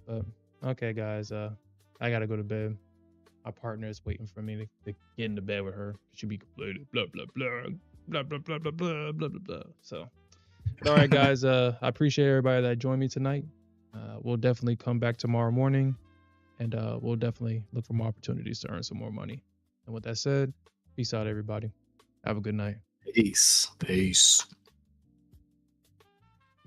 But okay, guys, I gotta go to bed. my partner is waiting for me to get into bed with her. She be complaining, blah blah blah, blah blah blah blah blah blah blah blah. So, but all right, guys. I appreciate everybody that joined me tonight. We'll definitely come back tomorrow morning, and we'll definitely look for more opportunities to earn some more money. And with that said, peace out, everybody. Have a good night. Peace. Peace.